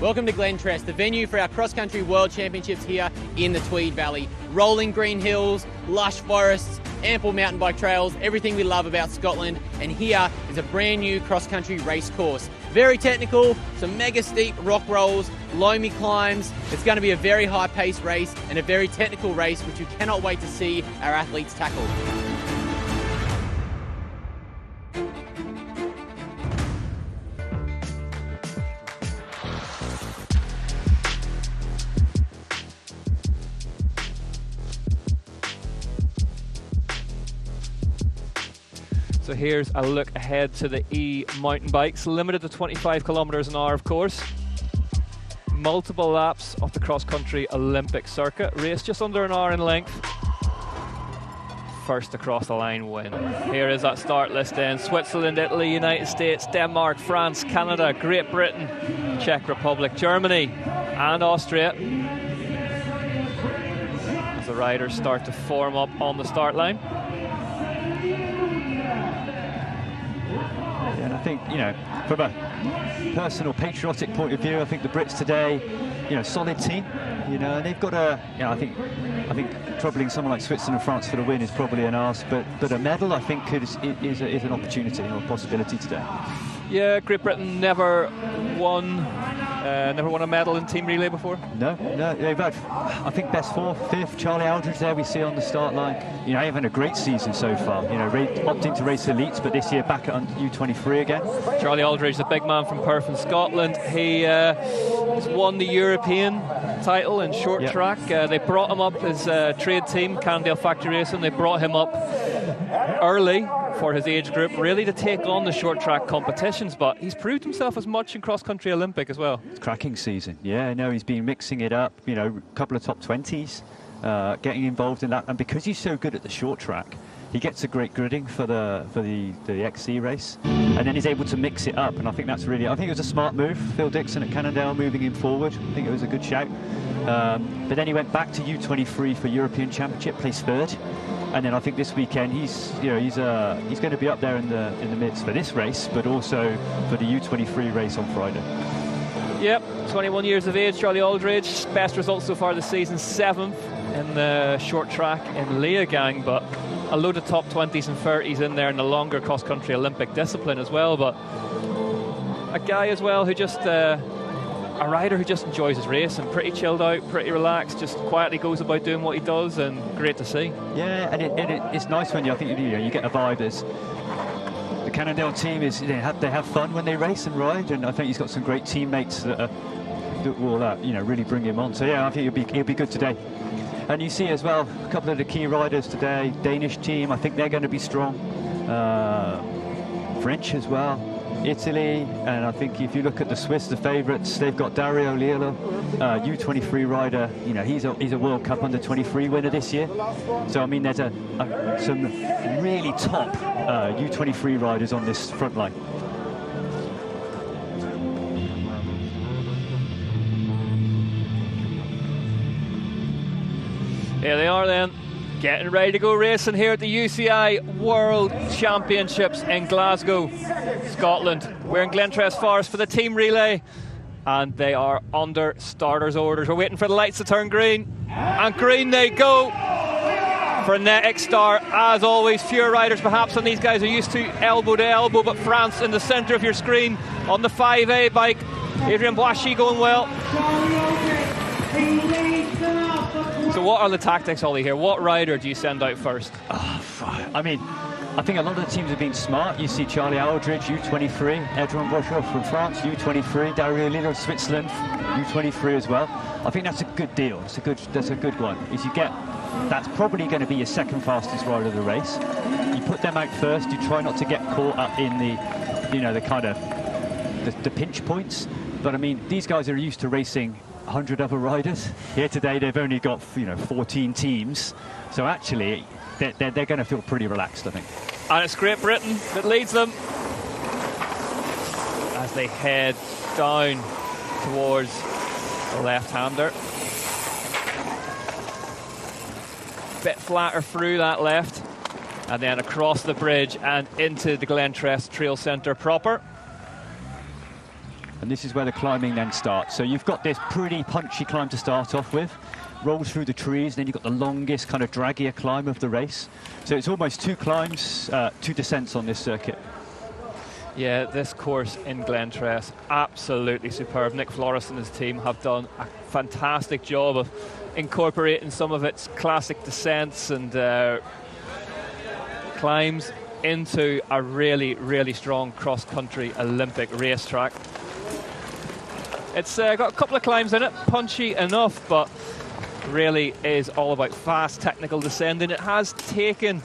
Welcome to Glentress, the venue for our cross-country World Championships here in the Tweed Valley. Rolling green hills, lush forests, ample mountain bike trails, everything we love about Scotland. And here is a brand new cross-country race course. Very technical, some mega steep rock rolls, loamy climbs. It's going to be a very high-paced race and a very technical race, which we cannot wait to see our athletes tackle. So here's a look ahead to the mountain bikes, limited to 25 kilometers an hour, of course. Multiple laps of the cross-country Olympic circuit. Race just under an hour in length. First across the line win. Here is that start list then. Switzerland, Italy, United States, Denmark, France, Canada, Great Britain, Czech Republic, Germany and Austria. As the riders start to form up on the start line. And I think, from a personal patriotic point of view, I think the Brits today, solid team, and they've got I think troubling someone like Switzerland and France for the win is probably an ask, but a medal, I think, is an opportunity or a possibility today. Yeah, Great Britain never won a medal in team relay before. No, they've had, I think, best four, fifth. Charlie Aldridge there we see on the start line. Having a great season so far. Opting to race elites, but this year back at U23 again. Charlie Aldridge, the big man from Perth in Scotland. He has won the European title in short track. They brought him up as a trade team, Cannondale Factory Racing. They brought him up early for his age group, really to take on the short track competitions, but he's proved himself as much in cross-country Olympic as well. It's cracking season. Yeah, no, he's been mixing it up, a couple of top 20s, getting involved in that, and because he's so good at the short track, he gets a great gridding for the XC race, and then he's able to mix it up, and I think that's really, I think it was a smart move, Phil Dixon at Cannondale moving him forward. I think it was a good shout. But then he went back to U23 for European Championship, placed third. And then I think this weekend he's going to be up there in the midst for this race, but also for the U23 race on Friday. Yep, 21 years of age, Charlie Aldridge. Best results so far this season, 7th in the short track in Leogang, but a load of top 20s and 30s in there in the longer cross-country Olympic discipline as well. But a guy as well who just a rider who just enjoys his race and pretty chilled out, pretty relaxed, just quietly goes about doing what he does, and great to see. Yeah, and it's nice when you get a vibe as the Cannondale team is they have fun when they race and ride, and I think he's got some great teammates that will really bring him on. So yeah, I think he'll be good today. And you see as well a couple of the key riders today, Danish team, I think they're going to be strong. French as well. Italy, and I think if you look at the Swiss, the favourites, they've got Dario Lillo, U23 rider. He's a World Cup under 23 winner this year. So I mean, there's some really top U23 riders on this front line. Here they are then, getting ready to go racing here at the UCI World Championships in Glasgow, Scotland. We're in Glentress Forest for the team relay, and they are under starters' orders. We're waiting for the lights to turn green, and green they go for Netic Star. As always, fewer riders perhaps than these guys are used to elbow, but France in the centre of your screen on the 5A bike. Adrian Boishy going well. So what are the tactics, Ollie, here? What rider do you send out first? I mean, I think a lot of the teams have been smart. You see Charlie Aldridge, U23, Adrian Boishy from France, U23, Dario Lillo, Switzerland, U23 as well. I think that's a good deal. That's a good one. That's probably going to be your second fastest rider of the race. You put them out first. You try not to get caught up in the pinch points. But I mean, these guys are used to racing 100 other riders. Here today they've only got 14 teams, so actually they're going to feel pretty relaxed, I think. And it's Great Britain that leads them as they head down towards the left-hander. Bit flatter through that left, and then across the bridge and into the Glentress Trail Centre proper. And this is where the climbing then starts. So you've got this pretty punchy climb to start off with, rolls through the trees, and then you've got the longest, kind of draggier climb of the race. So it's almost 2 climbs, 2 descents on this circuit. Yeah, this course in Glentress, absolutely superb. Nick Flores and his team have done a fantastic job of incorporating some of its classic descents and climbs into a really, really strong cross-country Olympic racetrack. It's got a couple of climbs in it, punchy enough, but really is all about fast technical descending. It has taken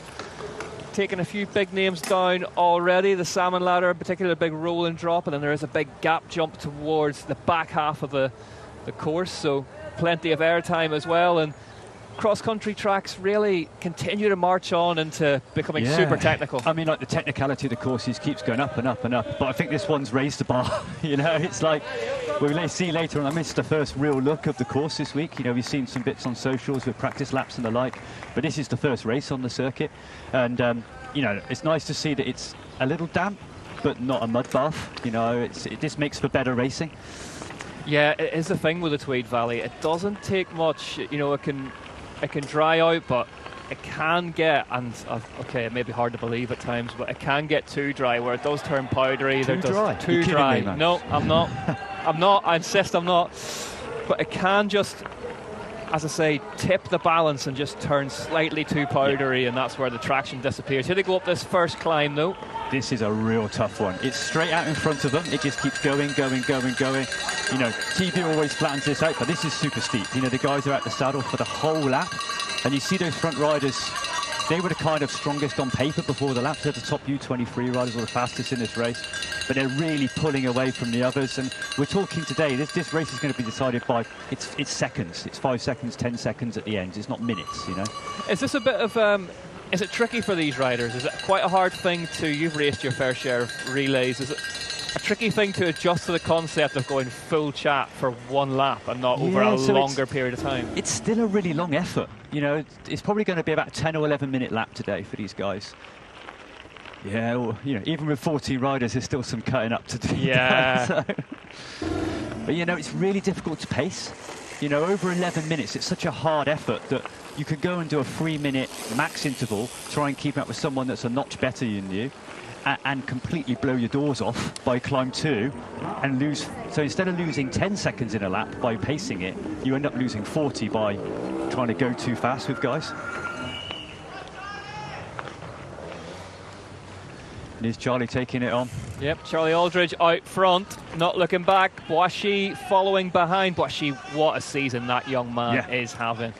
a few big names down already. The salmon ladder in particular, a big roll and drop, and then there is a big gap jump towards the back half of the course, so plenty of airtime as well. And cross-country tracks really continue to march on into becoming super technical. I mean, like, the technicality of the courses keeps going up and up and up, but I think this one's raised the bar. You know, it's like, we'll see later on, I missed the first real look of the course this week. You know, we've seen some bits on socials with practice laps and the like, but this is the first race on the circuit. And, you know, it's nice to see that it's a little damp, but not a mud bath. You know, this makes for better racing. Yeah, it is the thing with the Tweed Valley. It doesn't take much. You know, it can dry out, but it can get, and okay, it may be hard to believe at times, but it can get too dry where it does turn powdery. Too dry? Too dry. Me, no, I'm not. I'm not. I insist I'm not. But it can just, as I say, tip the balance and just turn slightly too powdery, and that's where the traction disappears. Here they go up this first climb, though. This is a real tough one. It's straight out in front of them. It just keeps going, going, going, going. You know, TV always flattens this out, but this is super steep. You know, the guys are at the saddle for the whole lap, and you see those front riders. They were the kind of strongest on paper before the lap. They're the top U23 riders, or the fastest in this race, but they're really pulling away from the others. And we're talking today, this race is going to be decided by it's seconds. It's 5 seconds, 10 seconds at the end. It's not minutes, you know. Is this a bit of is it tricky for these riders? Is it quite a hard thing you've raced your fair share of relays, is it a tricky thing to adjust to the concept of going full chat for 1 lap and not over a longer period of time? It's still a really long effort. You know, it's probably going to be about a 10 or 11 minute lap today for these guys. Yeah, well, you know, even with 40 riders, there's still some cutting up to do. Yeah. So. But, you know, it's really difficult to pace. You know, over 11 minutes, it's such a hard effort that you could go and do a 3-minute max interval, try and keep up with someone that's a notch better than you, and completely blow your doors off by climb 2 and lose. So instead of losing 10 seconds in a lap by pacing it, you end up losing 40 by trying to go too fast with guys. And here's Charlie taking it on. Yep, Charlie Aldridge out front, not looking back. Boishy following behind. Boishy, what a season that young man is having.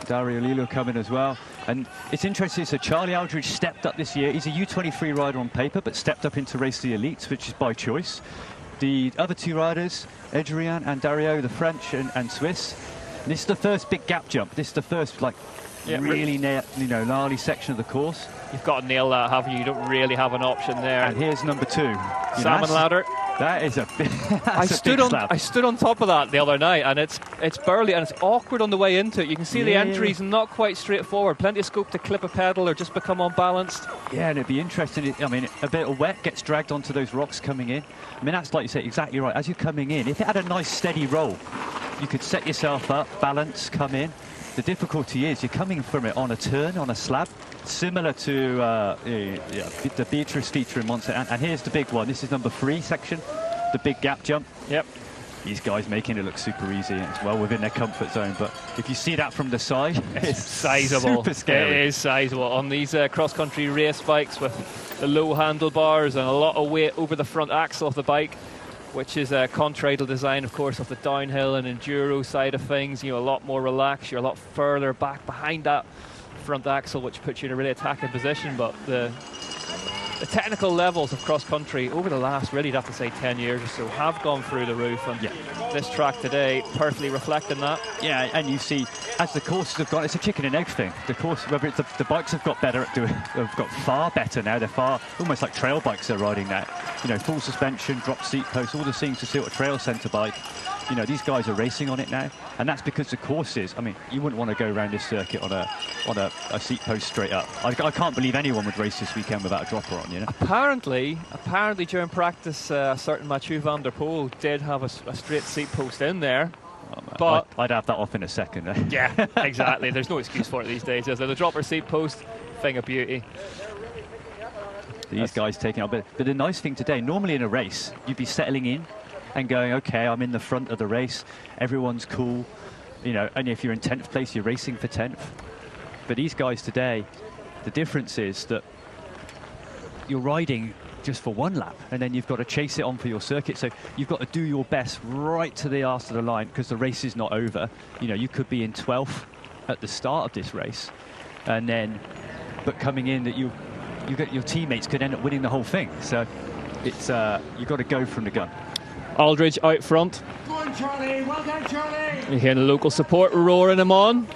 Dario Lilo coming as well. And it's interesting, so Charlie Aldridge stepped up this year. He's a U23 rider on paper, but stepped up into race the elites, which is by choice. The other 2 riders, Adrian and Dario, the French and Swiss. And this is the first big gap jump. This is the first, like, really gnarly section of the course. You've got to nail that, haven't you? You don't really have an option there. And here's number 2. Salmon ladder. That is a big I stood on top of that the other night, and it's burly and it's awkward on the way into it. You can see the entry's not quite straightforward. Plenty of scope to clip a pedal or just become unbalanced. Yeah, and it'd be interesting. I mean, a bit of wet gets dragged onto those rocks coming in. I mean, that's, like you say, exactly right. As you're coming in, if it had a nice steady roll, you could set yourself up, balance, come in. The difficulty is you're coming from it on a turn, on a slab, similar to the Beatrice feature in Monza. And here's the big one. This is number 3 section, the big gap jump. Yep. These guys making it look super easy, and it's well within their comfort zone. But if you see that from the side, it's sizable. Super scary. It is sizable on these cross-country race bikes with the low handlebars and a lot of weight over the front axle of the bike, which is a contraidal design, of course, of the downhill and enduro side of things. You know, a lot more relaxed. You're a lot further back behind that front axle, which puts you in a really attacking position. But the technical levels of cross-country over the last, really, you'd have to say 10 years or so, have gone through the roof. And this track today perfectly reflecting that. Yeah, and you see, as the courses have gone, it's a chicken and egg thing. The course, whether it's the bikes have got better at doing, have got far better now. They're far, almost like trail bikes they're riding now. You know, full suspension, drop seat posts, all the things to suit a trail centre bike. You know, these guys are racing on it now, and that's because the courses, I mean, you wouldn't want to go around this circuit on a seat post straight up. I can't believe anyone would race this weekend without a dropper on. on, you know. Apparently during practice, a certain Mathieu van der Poel did have a straight seat post in there. Oh, but I'd have that off in a second. Eh? Yeah, exactly. There's no excuse for it these days, is there? The dropper seat post, thing of beauty. These guys taking up. But the nice thing today, normally in a race, you'd be settling in and going, okay, I'm in the front of the race. Everyone's cool. You know, and if you're in 10th place, you're racing for 10th. But these guys today, the difference is that you're riding just for one lap, and then you've got to chase it on for your circuit. So you've got to do your best right to the arse of the line, because the race is not over. You know, you could be in 12th at the start of this race, and then, but coming in that you get your teammates could end up winning the whole thing. So it's you've got to go from the gun. Aldridge out front. Go on, Charlie. Well done, Charlie. You're hearing the local support roaring him on.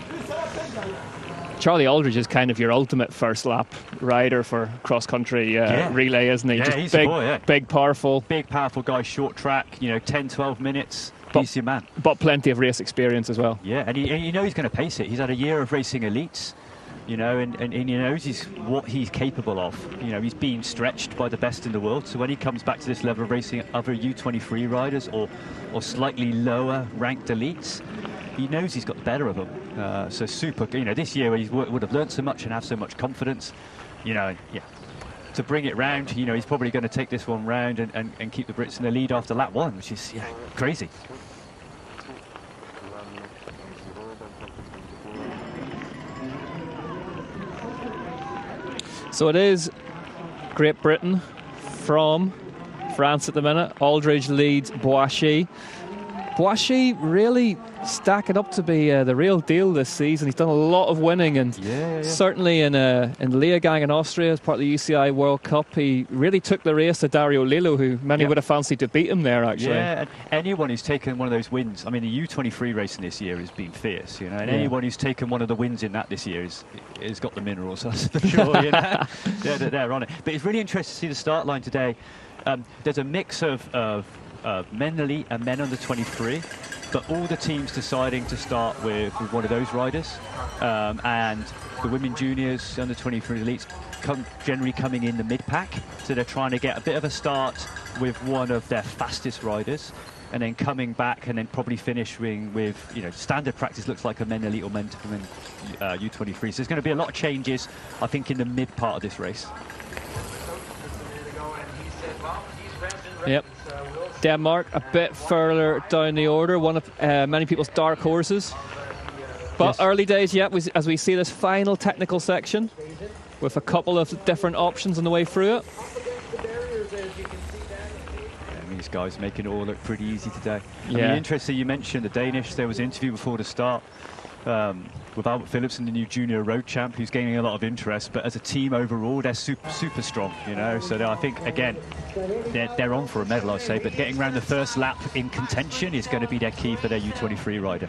Charlie Aldridge is kind of your ultimate first lap rider for cross-country relay, isn't he? Yeah, just he's big, a boy, yeah. big, powerful. Big, powerful guy, short track, you know, 10, 12 minutes. He's your man. But plenty of race experience as well. Yeah, and you know he's going to pace it. He's had a year of racing elites, you know, and he knows what he's capable of. You know, he's been stretched by the best in the world. So when he comes back to this level of racing other U23 riders or slightly lower ranked elites, he knows he's got the better of them. So super, you know, this year he would have learned so much and have so much confidence, you know, yeah. To bring it round, you know, he's probably going to take this one round and keep the Brits in the lead after lap one, which is, yeah, crazy. So it is Great Britain from France at the minute. Aldridge leads Boischy. Boischy really stacking up to be the real deal this season. He's done a lot of winning, and certainly in Leogang in Austria as part of the UCI World Cup, he really took the race to Dario Lillo, who many would have fancied to beat him there, actually. Yeah, and anyone who's taken one of those wins, I mean, the U23 racing this year has been fierce, you know, and anyone who's taken one of the wins in that this year has got the minerals, that's for sure, you know. They're on it. But it's really interesting to see the start line today. There's a mix of men elite and men under 23, but all the teams deciding to start with one of those riders, and the women juniors under 23 elites generally coming in the mid-pack, so they're trying to get a bit of a start with one of their fastest riders, and then coming back and then probably finishing with, you know, standard practice looks like a men elite or men U23. So there's going to be a lot of changes, I think, in the mid part of this race. Yep. Denmark a bit further down the order, one of many people's dark horses. But early days yet, as we see this final technical section with a couple of different options on the way through it. And these guys making it all look pretty easy today. Yeah. I mean, interesting, you mentioned the Danish. There was an interview before the start with Albert Philipsen, the new junior road champ, who's gaining a lot of interest. But as a team overall, they're super strong, you know. So I think, again, they're on for a medal, I'd say. But getting around the first lap in contention is going to be their key for their U23 rider.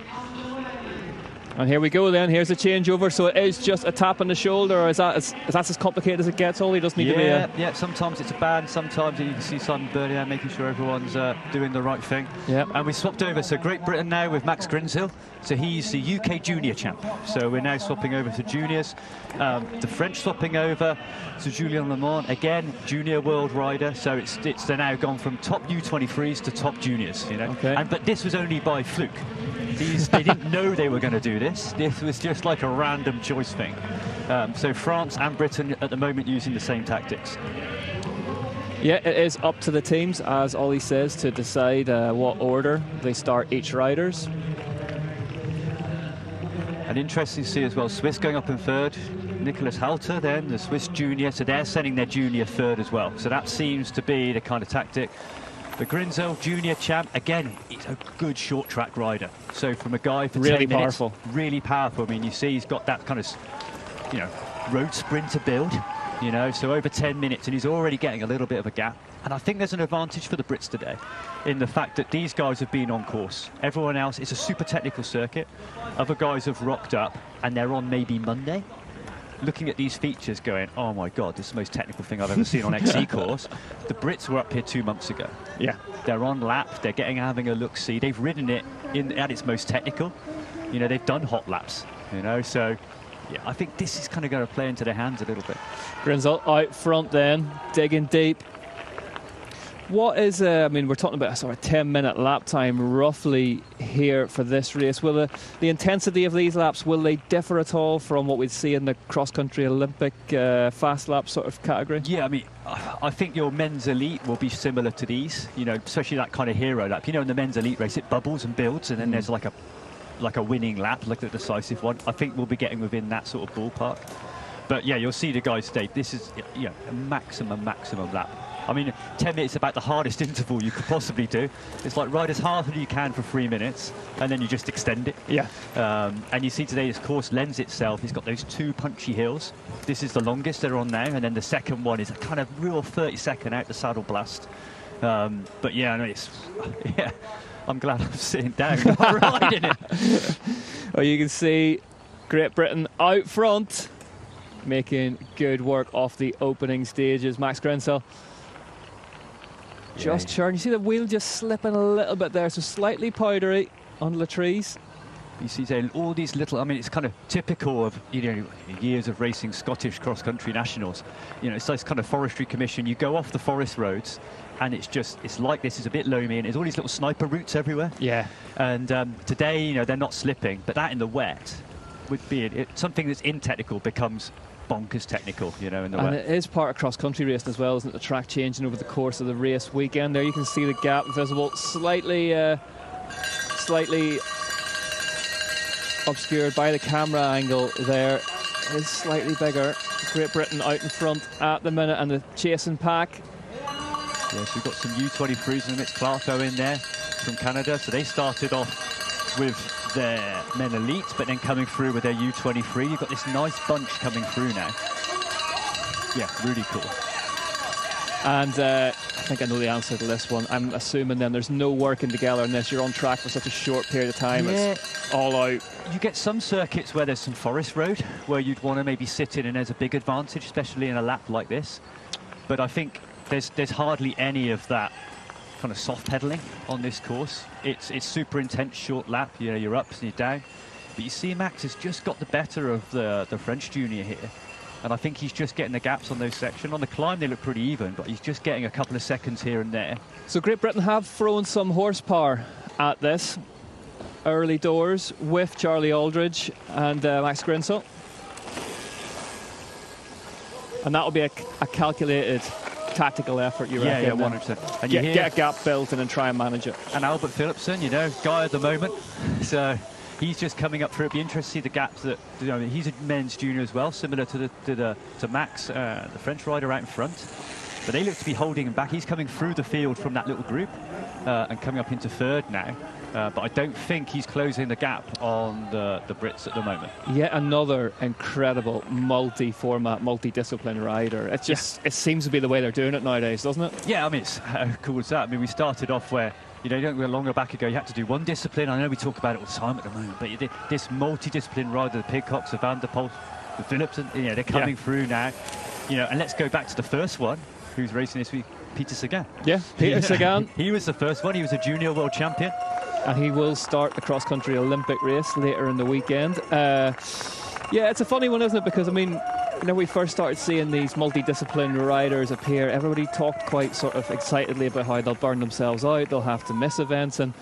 And here we go then, here's a changeover. So it is just a tap on the shoulder, or is that as complicated as it gets, Ollie? Doesn't need to be a... Yeah, sometimes it's a band, sometimes you can see Simon Burley making sure everyone's doing the right thing. Yeah. And we swapped over, so Great Britain now with Max Grinzhill. So he's the UK junior champ. So we're now swapping over to juniors. The French swapping over to Julien Lemont, again, junior world rider. So they're now gone from top U23s to top juniors, you know. Okay. But this was only by fluke. They didn't know they were going to do this. This was just like a random choice thing. So France and Britain at the moment using the same tactics. Yeah, it is up to the teams, as Ollie says, to decide what order they start each riders. And interesting to see as well, Swiss going up in third. Nicholas Halter then, the Swiss junior, so they're sending their junior third as well. So that seems to be the kind of tactic. The Grinzhill junior champ, again, he's a good short track rider. So from a guy for really 10 minutes, powerful. Really powerful. I mean, you see he's got that kind of, you know, road sprinter build, you know, so over 10 minutes, and he's already getting a little bit of a gap. And I think there's an advantage for the Brits today in the fact that these guys have been on course. Everyone else, it's a super technical circuit. Other guys have rocked up and they're on maybe Monday, looking at these features going, oh my God, this is the most technical thing I've ever seen on XC course. The Brits were up here 2 months ago. Yeah. They're on lap, they're having a look-see. They've ridden it at its most technical. You know, they've done hot laps, you know, so Yeah, I think this is kind of going to play into their hands a little bit. Grinzel out front then, digging deep. What is, I mean, we're talking about a sort of 10-minute lap time roughly here for this race. Will the intensity of these laps, will they differ at all from what we'd see in the cross-country Olympic fast lap sort of category? Yeah, I mean, I think your men's elite will be similar to these, you know, especially that kind of hero lap. You know, in the men's elite race, it bubbles and builds, and then there's like a winning lap, like the decisive one. I think we'll be getting within that sort of ballpark. But yeah, you'll see the guys state this is, you know, a maximum lap. I mean, 10 minutes is about the hardest interval you could possibly do. It's like ride as hard as you can for 3 minutes, and then you just extend it. Yeah. And you see today this course lends itself. It's got those 2 punchy hills. This is the longest they're on now, and then the second one is a kind of real 30-second out the saddle blast. But yeah, no, yeah, I'm glad I'm sitting down, not riding it. Well, you can see Great Britain out front, making good work off the opening stages. Max Grenzel. Just churn. You see the wheel just slipping a little bit there, so slightly powdery under the trees. You see all these little, I mean, it's kind of typical of, you know, years of racing Scottish cross-country nationals. You know, it's this kind of forestry commission. You go off the forest roads, and it's like this. It's a bit loamy, and there's all these little sniper routes everywhere. Yeah. And today, you know, they're not slipping, but that in the wet would be something that's in-technical becomes bonkers technical, you know, in the wet. And it is part of cross-country racing as well, isn't it? The track changing over the course of the race weekend. There you can see the gap visible, slightly obscured by the camera angle there. It is slightly bigger. Great Britain out in front at the minute, and the chasing pack. Yes, we've got some U23s in the mix. Clarko in there from Canada. So they started off with their men elite, but then coming through with their U23. You've got this nice bunch coming through now. Yeah, really cool. And I think I know the answer to this one. I'm assuming then there's no working together unless you're on track for such a short period of time. Yeah. It's all out. You get some circuits where there's some forest road where you'd want to maybe sit in, and there's a big advantage, especially in a lap like this. But I think there's hardly any of that kind of soft pedaling on this course. It's super intense short lap. You know, you're ups and you're down. But you see Max has just got the better of the French junior here. And I think he's just getting the gaps on those sections. On the climb, they look pretty even, but he's just getting a couple of seconds here and there. So Great Britain have thrown some horsepower at this early doors with Charlie Aldridge and Max Grenzel. And that will be a calculated tactical effort, you reckon? Yeah, 100%. And get a gap built and then try and manage it. And Albert Philipson, you know, guy at the moment. So he's just coming up through. It'd be interesting to see the gaps that, you know, he's a men's junior as well, similar to Max, the French rider out in front. But they look to be holding him back. He's coming through the field from that little group and coming up into third now. But I don't think he's closing the gap on the Brits at the moment. Yet another incredible multi-format, multi-discipline rider. It's just, it seems to be the way they're doing it nowadays, doesn't it? Yeah, I mean, it's, how cool is that? I mean, we started off where, you know, you don't go longer back ago, you had to do one discipline. I know we talk about it all the time at the moment, but this multi-discipline rider, the Pidcocks, the Van der Poel, the Philipson, you know, they're coming through now. You know, and let's go back to the first one, who's racing this week, Peter Sagan. Yeah, Peter Sagan. He was the first one. He was a junior world champion. And he will start the cross-country Olympic race later in the weekend. Yeah, it's a funny one, isn't it? Because, I mean, you know, we first started seeing these multidiscipline riders appear. Everybody talked quite sort of excitedly about how they'll burn themselves out, they'll have to miss events, and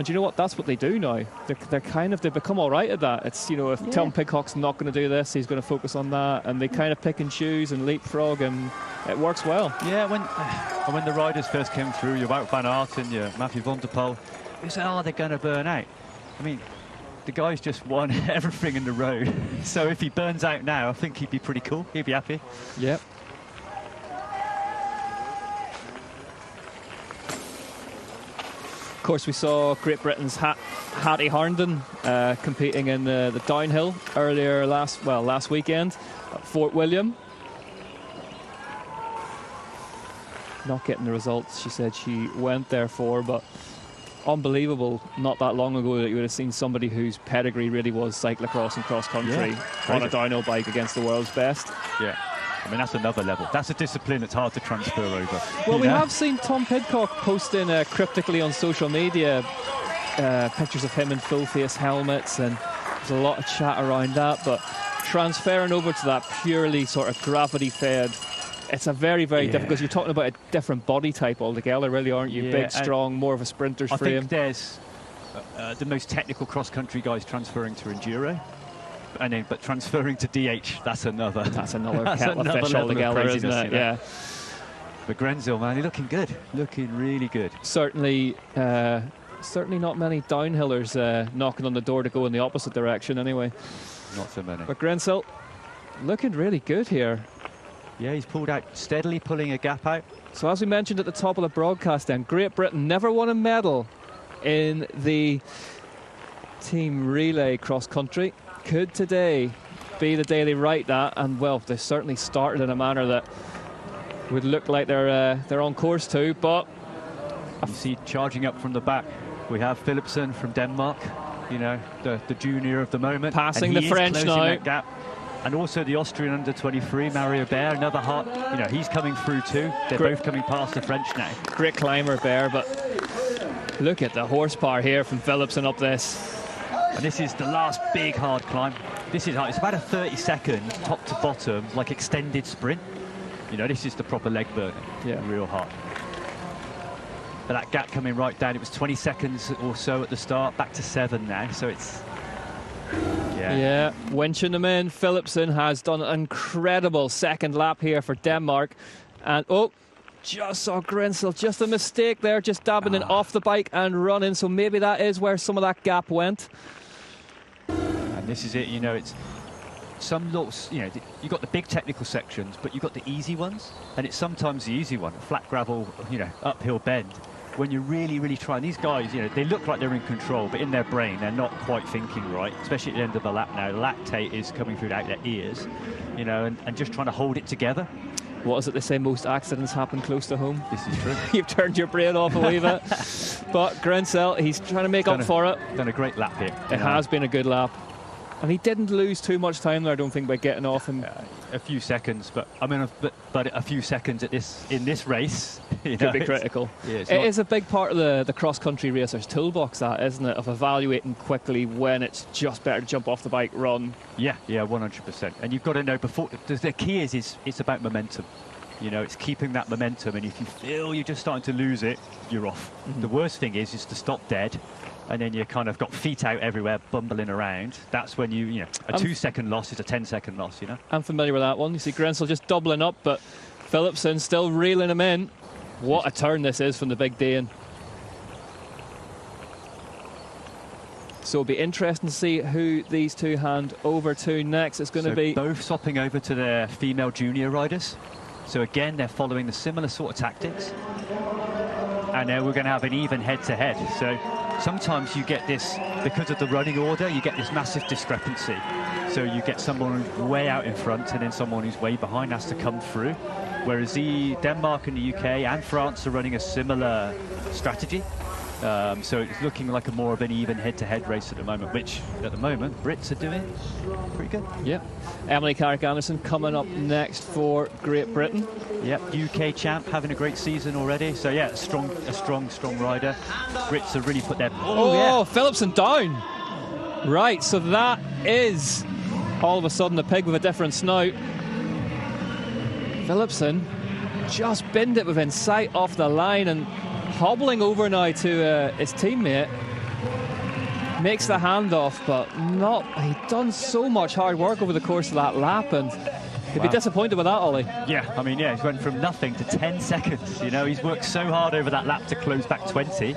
you know what? That's what they do now. They've become all right at that. It's, you know, if Tom Pidcock's not going to do this, he's going to focus on that, and they kind of pick and choose and leapfrog, and it works well. Yeah, when the riders first came through, your Wout van Aert and your Mathieu van der Poel, you say, oh, they're going to burn out. I mean, the guy's just won everything in the road. So if he burns out now, I think he'd be pretty cool. He'd be happy. Yep. Of course, we saw Great Britain's Hattie Harnden competing in the downhill earlier last weekend at Fort William. Not getting the results she said she went there for, but unbelievable not that long ago that you would have seen somebody whose pedigree really was cyclocross and cross country on a downhill bike against the world's best. Yeah, I mean, that's another level. That's a discipline that's hard to transfer over. Well, we have seen Tom Pidcock posting cryptically on social media pictures of him in full face helmets, and there's a lot of chat around that, but transferring over to that purely sort of gravity-fed, it's a very, very difficult, because you're talking about a different body type altogether, really, aren't you? Big, strong, more of a sprinter's frame. I think there's the most technical cross-country guys transferring to enduro, but transferring to DH, that's another kettle of fish altogether, isn't it? Yeah. But Grenzel, man, he's looking good, looking really good. Certainly not many downhillers knocking on the door to go in the opposite direction anyway. Not so many. But Grenzel looking really good here. Yeah, he's pulled out, steadily pulling a gap out. So as we mentioned at the top of the broadcast then, Great Britain never won a medal in the team relay cross country. Could today be the day they write that? And well, they certainly started in a manner that would look like they're on course to, but you see charging up from the back, we have Philipsen from Denmark, you know, the junior of the moment. Passing the French now. That gap. And also the Austrian under-23, Mario Bear, another hot, you know, he's coming through too. They're both coming past the French now. Great climber, Bear, but look at the horsepower here from Philipsen up this. And this is the last big hard climb. This is hard. It's about a 30-second top to bottom, like extended sprint. You know, this is the proper leg burn. Yeah, real hard. But that gap coming right down, it was 20 seconds or so at the start, back to 7 now, so it's... Yeah, winching them in. Philipsen has done an incredible second lap here for Denmark. And, just saw Grenzel, just a mistake there, just dabbing it off the bike and running, so maybe that is where some of that gap went. And this is it, you know, it's some lots, you know, you've got the big technical sections, but you've got the easy ones, and it's sometimes the easy one, flat gravel, you know, uphill bend. When you're really, really trying, these guys, you know, they look like they're in control, but in their brain, they're not quite thinking right, especially at the end of the lap now. Lactate is coming through out their ears, you know, and just trying to hold it together. What is it they say, most accidents happen close to home? This is true. You've turned your brain off a wee bit. But Grenzel, he's trying to make up for it. Done a great lap here. It has been a good lap. And he didn't lose too much time there, I don't think, by getting off him. A few seconds, but I mean, but a few seconds in this race, you could be critical. It is a big part of the cross-country racer's toolbox, that, isn't it, of evaluating quickly when it's just better to jump off the bike, run. Yeah, 100%. And you've got to know before. The key is it's about momentum. You know, it's keeping that momentum, and if you feel you're just starting to lose it, you're off. The worst thing is to stop dead, and then you kind of got feet out everywhere, bumbling around. That's when you know, a 2-second loss is a 10-second loss, you know? I'm familiar with that one. You see Grenzel just doubling up, but Philipsen still reeling him in. What a turn this is from the big Dane. So it'll be interesting to see who these two hand over to next. It's going to be... both swapping over to their female junior riders. So again, they're following the similar sort of tactics. And we're going to have an even head-to-head. So sometimes you get this, because of the running order, you get this massive discrepancy. So you get someone way out in front and then someone who's way behind has to come through. Whereas Denmark and the UK and France are running a similar strategy. So it's looking like more of an even head-to-head race at the moment, which at the moment Brits are doing pretty good. Yeah. Emily Carrick-Anderson coming up next for Great Britain. Yep, UK champ, having a great season already. So yeah, a strong rider. Brits have really put their... Philipsen down. Right, so that is all of a sudden a pig with a different snout. Philipsen just binned it within sight off the line and hobbling over now to his teammate. Makes the handoff, but he'd done so much hard work over the course of that lap, and he'd be disappointed with that, Ollie. Yeah, I mean, he went from nothing to 10 seconds. You know, he's worked so hard over that lap to close back 20,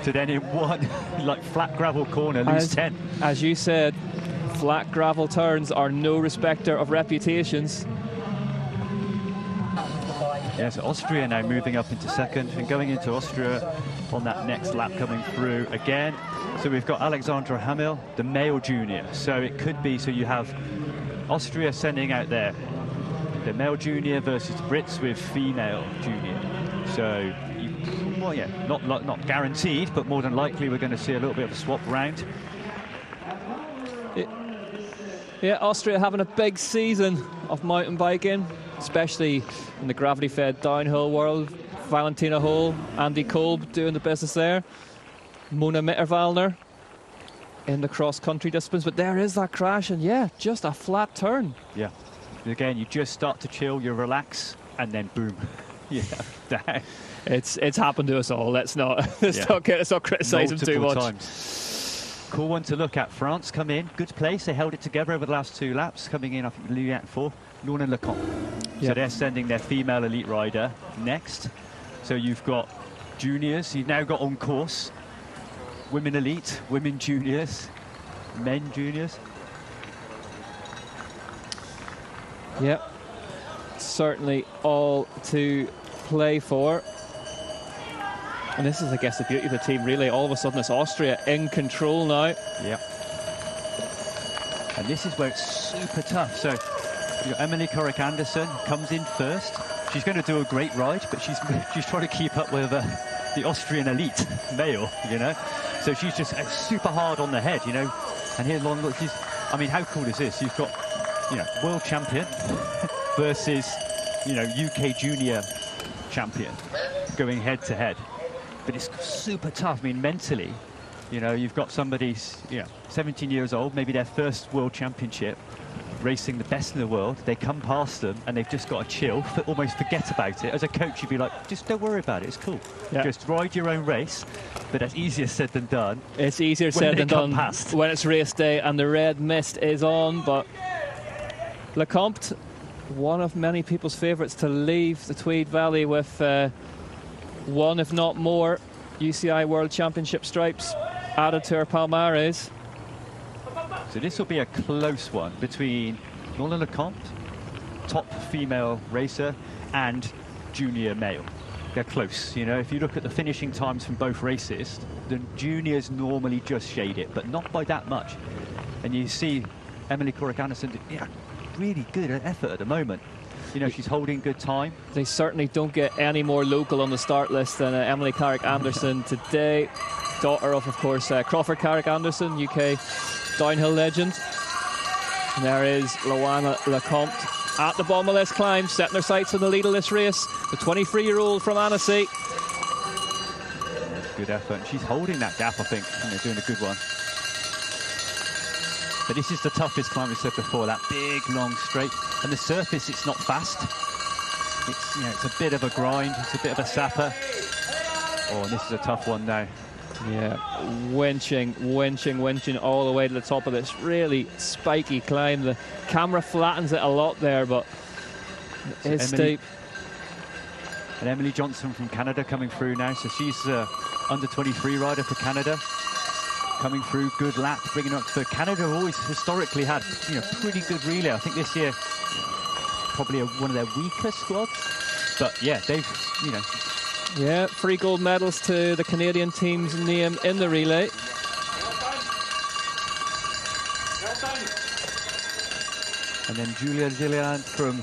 to then in one, like, flat gravel corner, lose 10. As you said, flat gravel turns are no respecter of reputations. Yeah, so Austria now moving up into second and going into Austria on that next lap coming through again. So we've got Alexandra Hamil, the male junior. So it could be, so you have Austria sending out the male junior versus Brits with female junior. So, not guaranteed, but more than likely we're going to see a little bit of a swap round. Yeah, Austria having a big season of mountain biking, especially in the gravity-fed downhill world. Valentina Hole, Andy Kolb doing the business there. Mona Mitterwallner. in the cross-country disciplines, but there is that crash, and yeah, just a flat turn. Yeah. Again, you just start to chill, you relax, and then boom. Yeah. It's happened to us all. Let's not criticise him too much. Times. Cool one to look at. France come in, good place. They held it together over the last 2 laps. Coming in, I think Liat fourth, Lorna Lecomte. Yep. So they're sending their female elite rider next. So you've got juniors. You've now got on course women elite, women juniors, men juniors. Yep, certainly all to play for. And this is, I guess, the beauty of the team relay. All of a sudden, it's Austria in control now. Yeah. And this is where it's super tough. So Emily Corrick-Anderson comes in first. She's going to do a great ride, but she's trying to keep up with the Austrian elite male, you know. So she's just super hard on the head, you know. And here, look, I mean, how cool is this? You've got, you know, world champion versus, you know, UK junior champion going head to head. But it's super tough. I mean, mentally, you know, you've got somebody, you know, 17 years old, maybe their first world championship, racing the best in the world. They come past them and they've just got to chill, almost forget about it. As a coach, you'd be like, just don't worry about it. It's cool. Yeah. Just ride your own race. But that's easier said than done. It's easier said than done when it's race day and the red mist is on. But Lecomte, one of many people's favourites to leave the Tweed Valley with one, if not more, UCI World Championship stripes added to her palmares. So this will be a close one between Lorna Lecomte, top female racer, and junior male. They're close, you know. If you look at the finishing times from both races, the juniors normally just shade it, but not by that much. And you see Emily Corrick-Anderson, yeah, really good effort at the moment. You know, she's holding good time. They certainly don't get any more local on the start list than Emily Corrick-Anderson today. Daughter of course, Crawford Carrick-Anderson, UK downhill legend. And there is Lorna Lecomte at the bottom of this climb, setting her sights on the lead of this race. The 23-year-old from Annecy. Good effort. And she's holding that gap, I think, and they're doing a good one. But this is the toughest climb we said before, that big, long straight. And the surface, it's not fast. It's, you know, it's a bit of a grind. It's a bit of a sapper. Oh, and this is a tough one now. Yeah, winching all the way to the top of this really spiky climb. The camera flattens it a lot there, but it's steep. And Emily Johnson from Canada coming through now. So she's under 23 rider for Canada. Coming through, good lap, bringing up for Canada. Always historically had, you know, pretty good relay. I think this year probably one of their weaker squads. But yeah, they've, you know. Yeah, 3 gold medals to the Canadian team's name in the relay. And then Julia Zillian from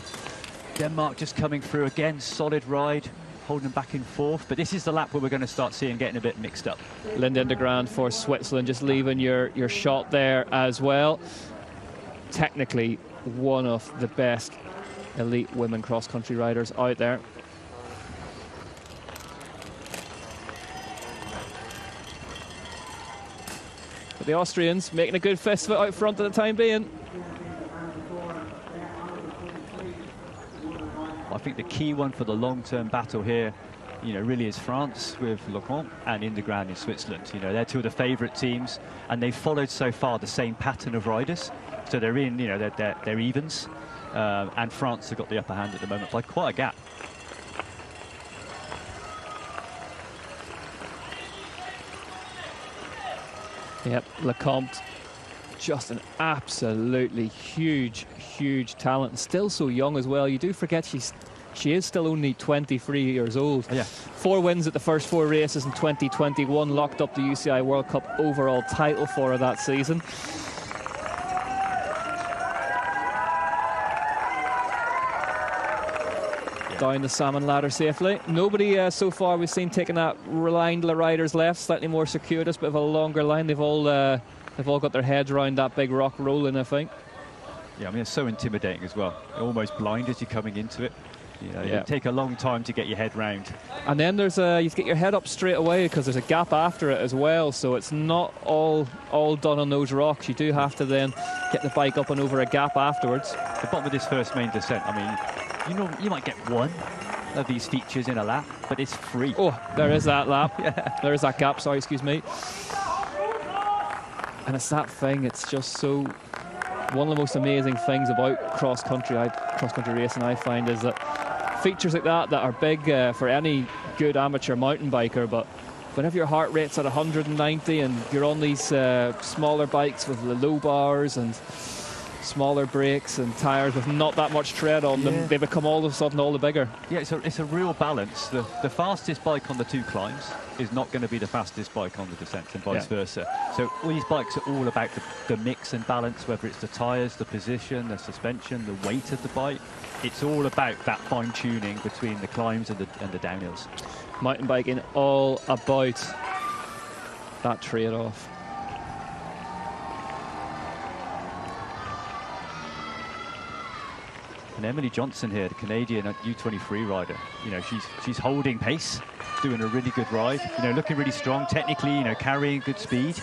Denmark just coming through again, solid ride, holding them back in fourth. But this is the lap where we're going to start seeing getting a bit mixed up. Linda Indegrand for Switzerland, just leaving your shot there as well. Technically, one of the best elite women cross-country riders out there. But the Austrians making a good fist of it out front at the time being. I think the key one for the long-term battle here, you know, really is France with Lecomte and Indegrand in Switzerland. You know, they're two of the favourite teams, and they've followed so far the same pattern of riders. So they're in, you know, they're evens, and France have got the upper hand at the moment by quite a gap. Yep, Lecomte, just an absolutely huge talent, and still so young as well. You do forget she is still only 23 years old. Oh, yeah. 4 wins at the first 4 races in 2021, locked up the UCI World Cup overall title for her that season. Down the salmon ladder safely. Nobody so far we've seen taking that line to the riders left, slightly more circuitous, bit of a longer line. They've all got their heads around that big rock rolling, I think. Yeah, I mean, it's so intimidating as well. Almost blind as you're coming into it. You know, Yeah. it take a long time to get your head round. And then there's you get your head up straight away because there's a gap after it as well. So it's not all done on those rocks. You do have to then get the bike up and over a gap afterwards. The bottom of this first main descent, I mean, you might get one of these features in a lap, but it's free. Oh, there is that lap. There is that gap, sorry, excuse me. And it's that thing, it's just so... One of the most amazing things about cross-country racing, I find, is that features like that are big for any good amateur mountain biker, but whenever your heart rate's at 190 and you're on these smaller bikes with the low bars and smaller brakes and tyres with not that much tread on them, they become all of a sudden all the bigger. Yeah, it's a real balance. The fastest bike on the 2 climbs is not going to be the fastest bike on the descent and vice versa. So all these bikes are all about the mix and balance, whether it's the tyres, the position, the suspension, the weight of the bike. It's all about that fine-tuning between the climbs and the downhills. Mountain biking all about that trade-off. And Emily Johnson here, the Canadian U23 rider, you know, she's holding pace, doing a really good ride, you know, looking really strong technically, you know, carrying good speed.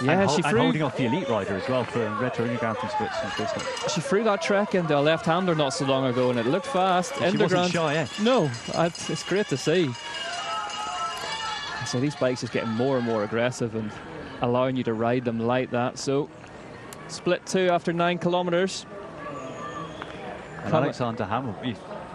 Yeah, and holding off the elite rider as well for Retro Underground from Switzerland. She threw that trek into a left-hander not so long ago, and it looked fast. She wasn't shy, yeah. No, it's great to see. So these bikes is getting more and more aggressive and allowing you to ride them like that. So split 2 after 9 kilometres. And Alexander Hamel,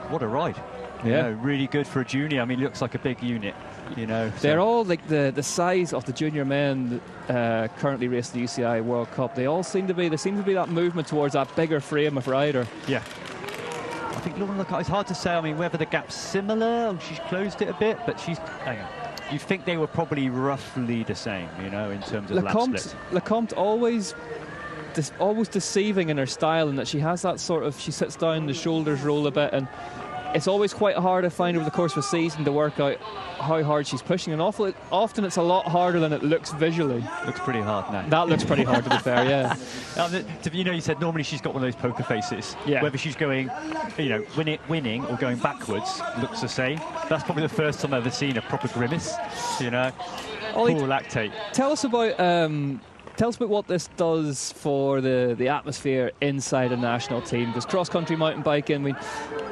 what a ride. Yeah. You know, really good for a junior. I mean, looks like a big unit, you know. They're all like the size of the junior men currently racing the UCI World Cup. There seem to be that movement towards that bigger frame of rider. Yeah. I think Lauren Lecomte, it's hard to say, I mean, whether the gap's similar or she's closed it a bit, but you think they were probably roughly the same, you know, in terms of lap split. Lecomte always deceiving in her style, in that she has that sort of, she sits down, the shoulders roll a bit, and it's always quite hard to find over the course of a season to work out how hard she's pushing, and often it's a lot harder than it looks visually. Looks pretty hard now. That looks pretty hard, to be fair, yeah. You know, you said normally she's got one of those poker faces. Yeah. Whether she's going, you know, winning or going backwards looks the same. That's probably the first time I've ever seen a proper grimace, you know. Ollie, cool lactate. Tell us about what this does for the atmosphere inside a national team, because cross-country mountain biking, I mean,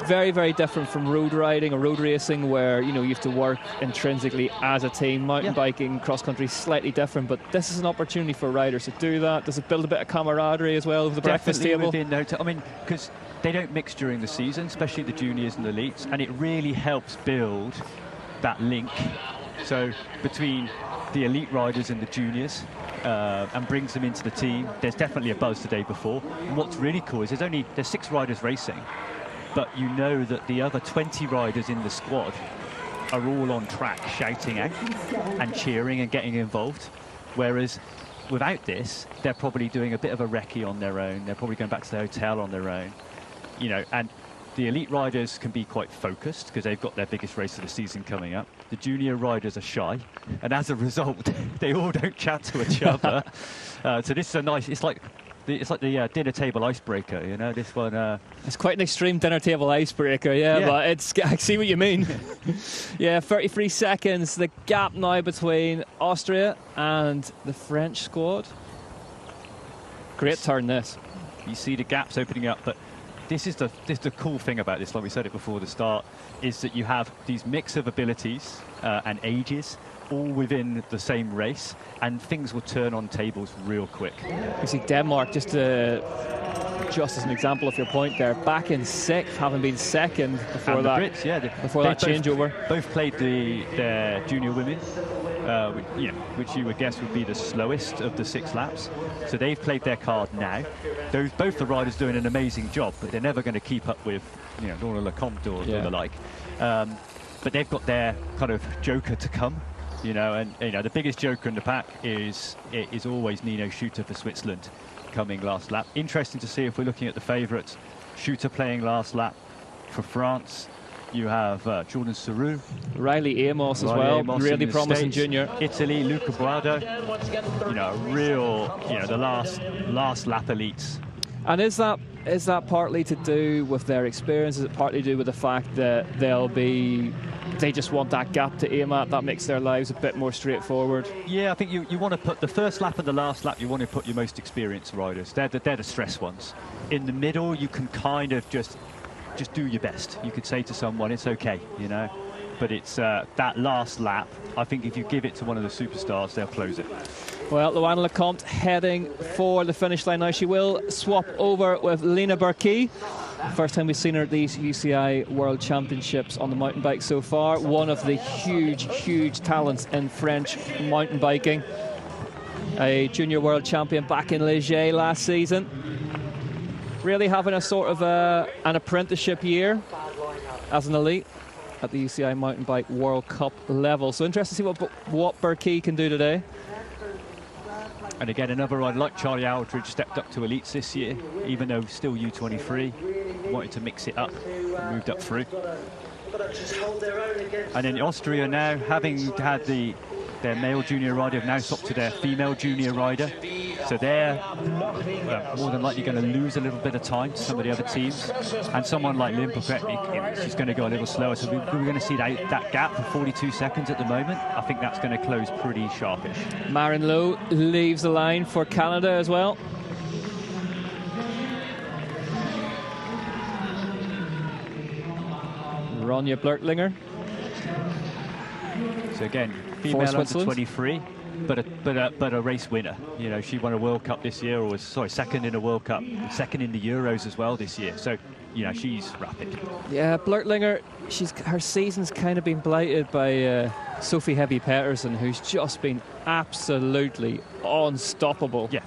very, very different from road riding or road racing, where, you know, you have to work intrinsically as a team. Mountain biking, cross-country, slightly different, but this is an opportunity for riders to do that. Does it build a bit of camaraderie as well with the breakfast table? I mean, because they don't mix during the season, especially the juniors and the elites, and it really helps build that link. So between the elite riders and the juniors, and brings them into the team. There's definitely a buzz the day before. And what's really cool is there's 6 riders racing, but you know that the other 20 riders in the squad are all on track shouting out and cheering and getting involved. Whereas without this, they're probably doing a bit of a recce on their own. They're probably going back to the hotel on their own, you know, and the elite riders can be quite focused because they've got their biggest race of the season coming up. The junior riders are shy, and as a result, they all don't chat to each other. So this is a nice. It's like the dinner table icebreaker, you know. This one. It's quite an extreme dinner table icebreaker, yeah. But I see what you mean. Yeah, 33 seconds. The gap now between Austria and the French squad. Great turn, this. You see the gaps opening up, but. This is the cool thing about this, like we said it before the start, is that you have these mix of abilities and ages all within the same race, and things will turn on tables real quick. You see Denmark, just as an example of your point there, back in 6th, having been second before and that. The Brits, yeah, before that changeover. Both played their junior women, which you would guess would be the slowest of the 6 laps. So they've played their card now. Both the riders doing an amazing job, but they're never going to keep up with, you know, Laura Lecomte or the like. But they've got their kind of joker to come, you know, and you know the biggest joker in the pack is always Nino Schütter for Switzerland, coming last lap. Interesting to see if we're looking at the favourites. Schütter playing last lap for France. You have Jordan Sarrou. Riley Amos as well, really promising junior. Italy, Luca Buardo. You know, the last lap elites. And is that is that partly to do with their experience? Is it partly to do with the fact that they just want that gap to aim at, that makes their lives a bit more straightforward? Yeah, I think you want to put the first lap and the last lap, you want to put your most experienced riders. They're the stress ones. In the middle, you can kind of just do your best. You could say to someone, it's okay, you know. But it's that last lap, I think if you give it to one of the superstars, they'll close it. Well, Luana Lecomte heading for the finish line now. She will swap over with Lena Burki. First time we've seen her at these UCI World Championships on the mountain bike so far. One of the huge talents in French mountain biking. A junior world champion back in Léger last season. Really having a sort of an apprenticeship year as an elite at the UCI Mountain Bike World Cup level. So interesting to see what Burki can do today. And again, another rider like Charlie Aldridge stepped up to elites this year, even though still U23, wanted to mix it up, and moved up through. And in Austria now, having had their male junior rider, have now swapped to their female junior rider. So they're more than likely going to lose a little bit of time to some of the other teams. And someone like Lynn Pokretnik, she's going to go a little slower. So we're going to see that gap for 42 seconds at the moment. I think that's going to close pretty sharpish. Maren Lowe leaves the line for Canada as well. Ronja Blurtlinger. So again, female under 23. But a race winner. You know, she won a World Cup this year, or was second in a World Cup, second in the Euros as well this year. So, you know, she's rapid. Yeah, Blurtlinger, her season's kind of been blighted by Sophie Heavy Pettersson, who's just been absolutely unstoppable. Yeah.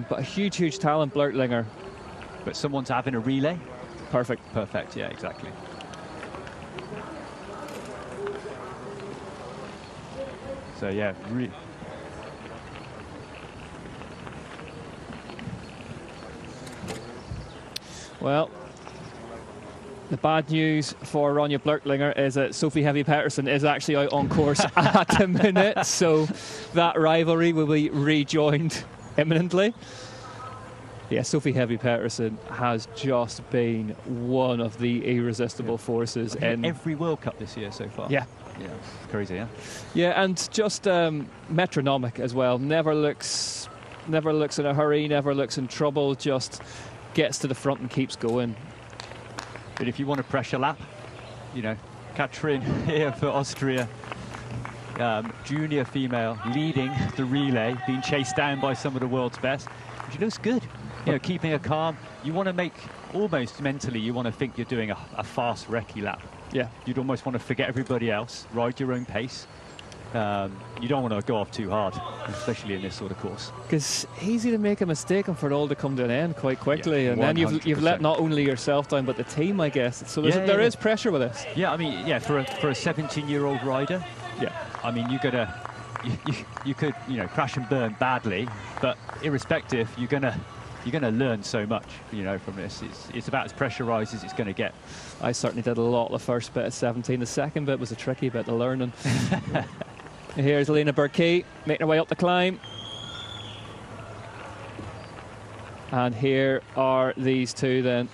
But a huge talent, Blurtlinger. But someone's having a relay. Perfect. Yeah, exactly. So yeah, well, the bad news for Ronja Blurtlinger is that Sophie Heavy Pettersson is actually out on course at the minute, so that rivalry will be rejoined imminently. Yeah, Sophie Heavy Pettersson has just been one of the irresistible forces in every World Cup this year so far. Yeah. Yeah, it's crazy, yeah. Yeah, and just metronomic as well. Never looks in a hurry, never looks in trouble, just gets to the front and keeps going. But if you want a pressure lap, you know, Katrin here for Austria, junior female, leading the relay, being chased down by some of the world's best. She looks good, you know, keeping her calm. You want to make, almost mentally, you want to think you're doing a fast recce lap. Yeah. You'd almost want to forget everybody else, ride your own pace. You don't want to go off too hard, especially in this sort of course. Because easy to make a mistake and for it all to come to an end quite quickly. Yeah, and then you've let not only yourself down, but the team, I guess. So there is pressure with this. Yeah, I mean, yeah, for a 17-year-old rider, yeah. I mean, you could, you know, crash and burn badly, but irrespective, you're gonna learn so much, you know, from this. It's about as pressurized as it's going to get. I certainly did a lot the first bit at 17. The second bit was a tricky bit to learn. Here's Lena Burki making her way up the climb. And here are these two then.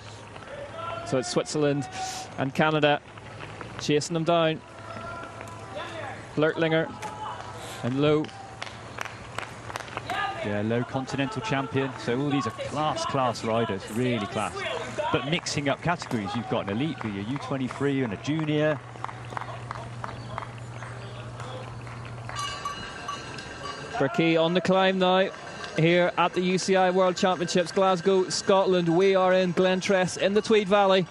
So it's Switzerland and Canada chasing them down. Blurtlinger and Lowe. Yeah, Lowe continental champion. So all these are class riders, really class. But mixing up categories, you've got an elite, you're U23 and a junior. Burki on the climb now here at the UCI World Championships, Glasgow, Scotland. We are in Glentress in the Tweed Valley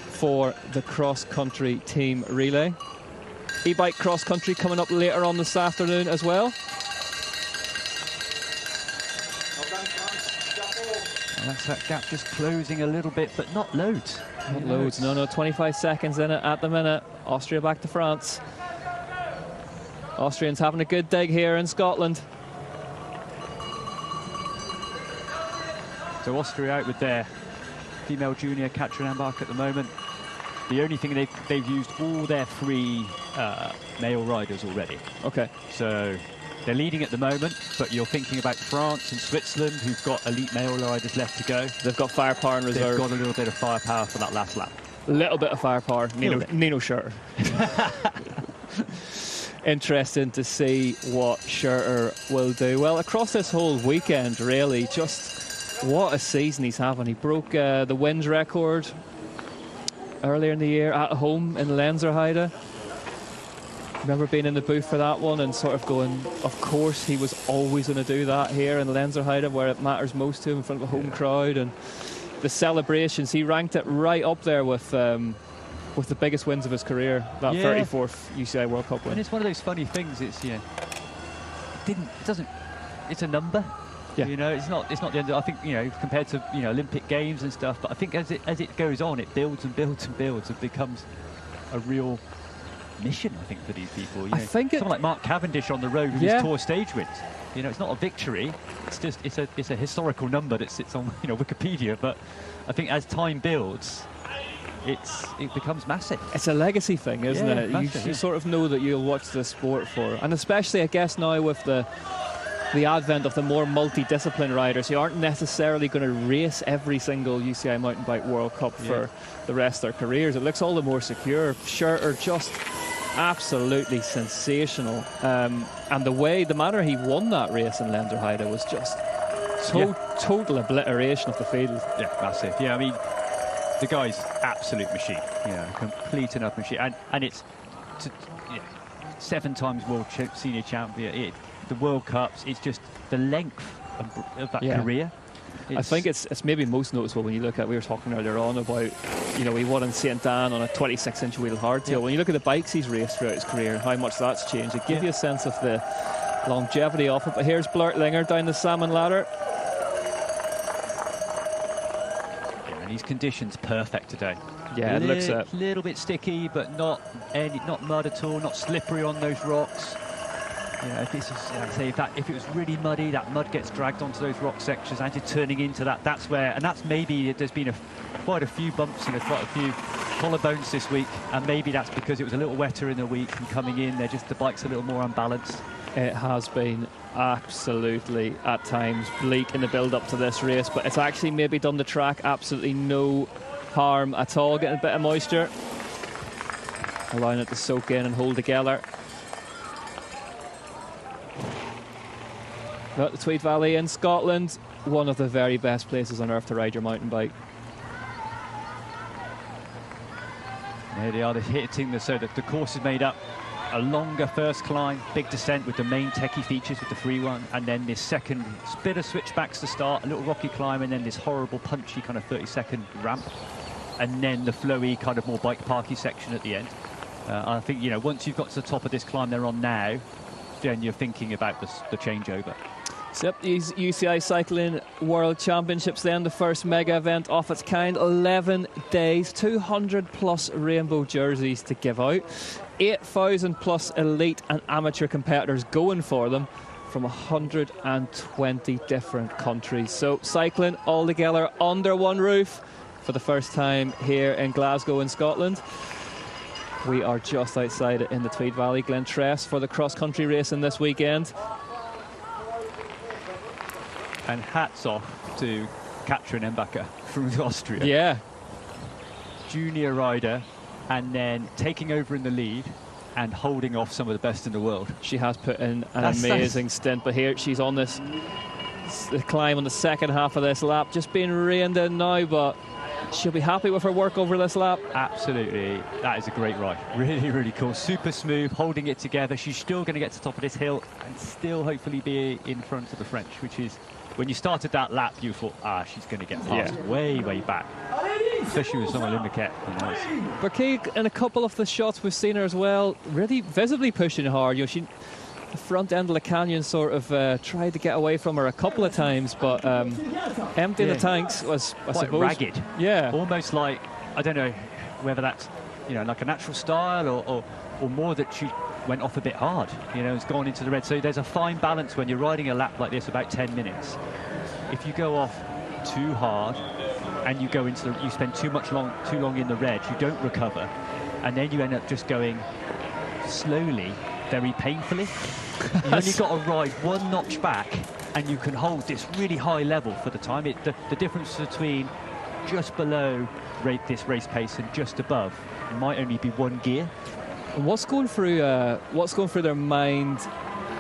for the cross-country team relay. E-bike cross-country coming up later on this afternoon as well. And that's that gap just closing a little bit, but not loads. Not loads, no, 25 seconds in it at the minute. Austria back to France. Austrians having a good dig here in Scotland. So Austria out with their female junior, Katrin Ambach at the moment. The only thing they've used all their three male riders already. Okay. So they're leading at the moment, but you're thinking about France and Switzerland, who've got elite male riders left to go. They've got firepower in reserve. They've got a little bit of firepower for that last lap. A little bit of firepower. Nino Schurter. Interesting to see what Schurter will do. Well, across this whole weekend, really, just what a season he's having. He broke the wins record earlier in the year at home in Lenzerheide. Remember being in the booth for that one and sort of going, of course he was always going to do that here in Lenzerheide, where it matters most to him in front of a home crowd. And the celebrations, he ranked it right up there with the biggest wins of his career, that 34th UCI World Cup win. And it's one of those funny things. It's it's a number. Yeah. It's not the end. I think compared to Olympic Games and stuff. But I think as it goes on, it builds and builds and builds and becomes a real mission, I think, for these people. I think someone like Mark Cavendish on the road with his Tour stage wins. It's not a victory. It's just it's a historical number that sits on Wikipedia. But I think as time builds, it becomes massive. It's a legacy thing, isn't it? Massive, you sort of know that you'll watch the sport for, and especially I guess now with the advent of the more multi-discipline riders who aren't necessarily going to race every single UCI Mountain Bike World Cup for the rest of their careers. It looks all the more secure. Schurter just absolutely sensational, and the manner he won that race in Lenzerheide was just total obliteration of the field. Yeah, massive. Yeah, I mean, the guy's absolute machine. Complete enough machine, and it's 7 times world senior champion. The World Cups, it's just the length of that career. I think it's maybe most noticeable when you look at, we were talking earlier on about, he won in St. Dan on a 26-inch wheel hardtail. When you look at the bikes he's raced throughout his career and how much that's changed, it gives you a sense of the longevity of it. But here's Blurtlinger down the salmon ladder. Yeah, and his conditions perfect today. Yeah, it looks a little bit sticky, but not mud at all, not slippery on those rocks. If it was really muddy, that mud gets dragged onto those rock sections, and you're turning into that. That's where, and that's maybe there's been quite a few bumps and quite a few collarbones this week, and maybe that's because it was a little wetter in the week and coming in. The bike's a little more unbalanced. It has been absolutely at times bleak in the build-up to this race, but it's actually maybe done the track absolutely no harm at all. Getting a bit of moisture, allowing it to soak in and hold together. But the Tweed Valley in Scotland, one of the very best places on earth to ride your mountain bike. There they are, they're hitting so that the course is made up. A longer first climb, big descent with the main techie features with the free one, and then this second bit of switchbacks to start, a little rocky climb, and then this horrible punchy kind of 30-second ramp, and then the flowy kind of more bike parky section at the end. I think, once you've got to the top of this climb they're on now, then you're thinking about the changeover. Yep, these UCI Cycling World Championships then, the first mega event of its kind. 11 days, 200 plus rainbow jerseys to give out, 8,000 plus elite and amateur competitors going for them from 120 different countries. So cycling all together under one roof for the first time here in Glasgow in Scotland. We are just outside it in the Tweed Valley, Glentress, for the cross-country racing this weekend. And hats off to Katrin Embacher from Austria. Yeah. Junior rider, and then taking over in the lead and holding off some of the best in the world. She has put in an amazing stint, but here she's on the climb on the second half of this lap, just being reined in now, but she'll be happy with her work over this lap. Absolutely. That is a great ride. Really, really cool. Super smooth, holding it together. She's still going to get to the top of this hill and still hopefully be in front of the French, which is, when you started that lap, you thought, she's going to get past way, way back. Especially with someone like Lumiquette. Burkig, in a couple of the shots we've seen her as well, really visibly pushing hard. The front end of the canyon sort of tried to get away from her a couple of times, but emptying the tanks was, I quite suppose, ragged. Yeah. Almost like, I don't know whether that's, like a natural style or more that she went off a bit hard, it's gone into the red. So there's a fine balance when you're riding a lap like this, about 10 minutes. If you go off too hard and you go into you spend too long in the red, you don't recover, and then you end up just going slowly, very painfully. You've only got to ride one notch back, and you can hold this really high level for the time. The difference between just below this race pace and just above might only be 1 gear. And what's going through their mind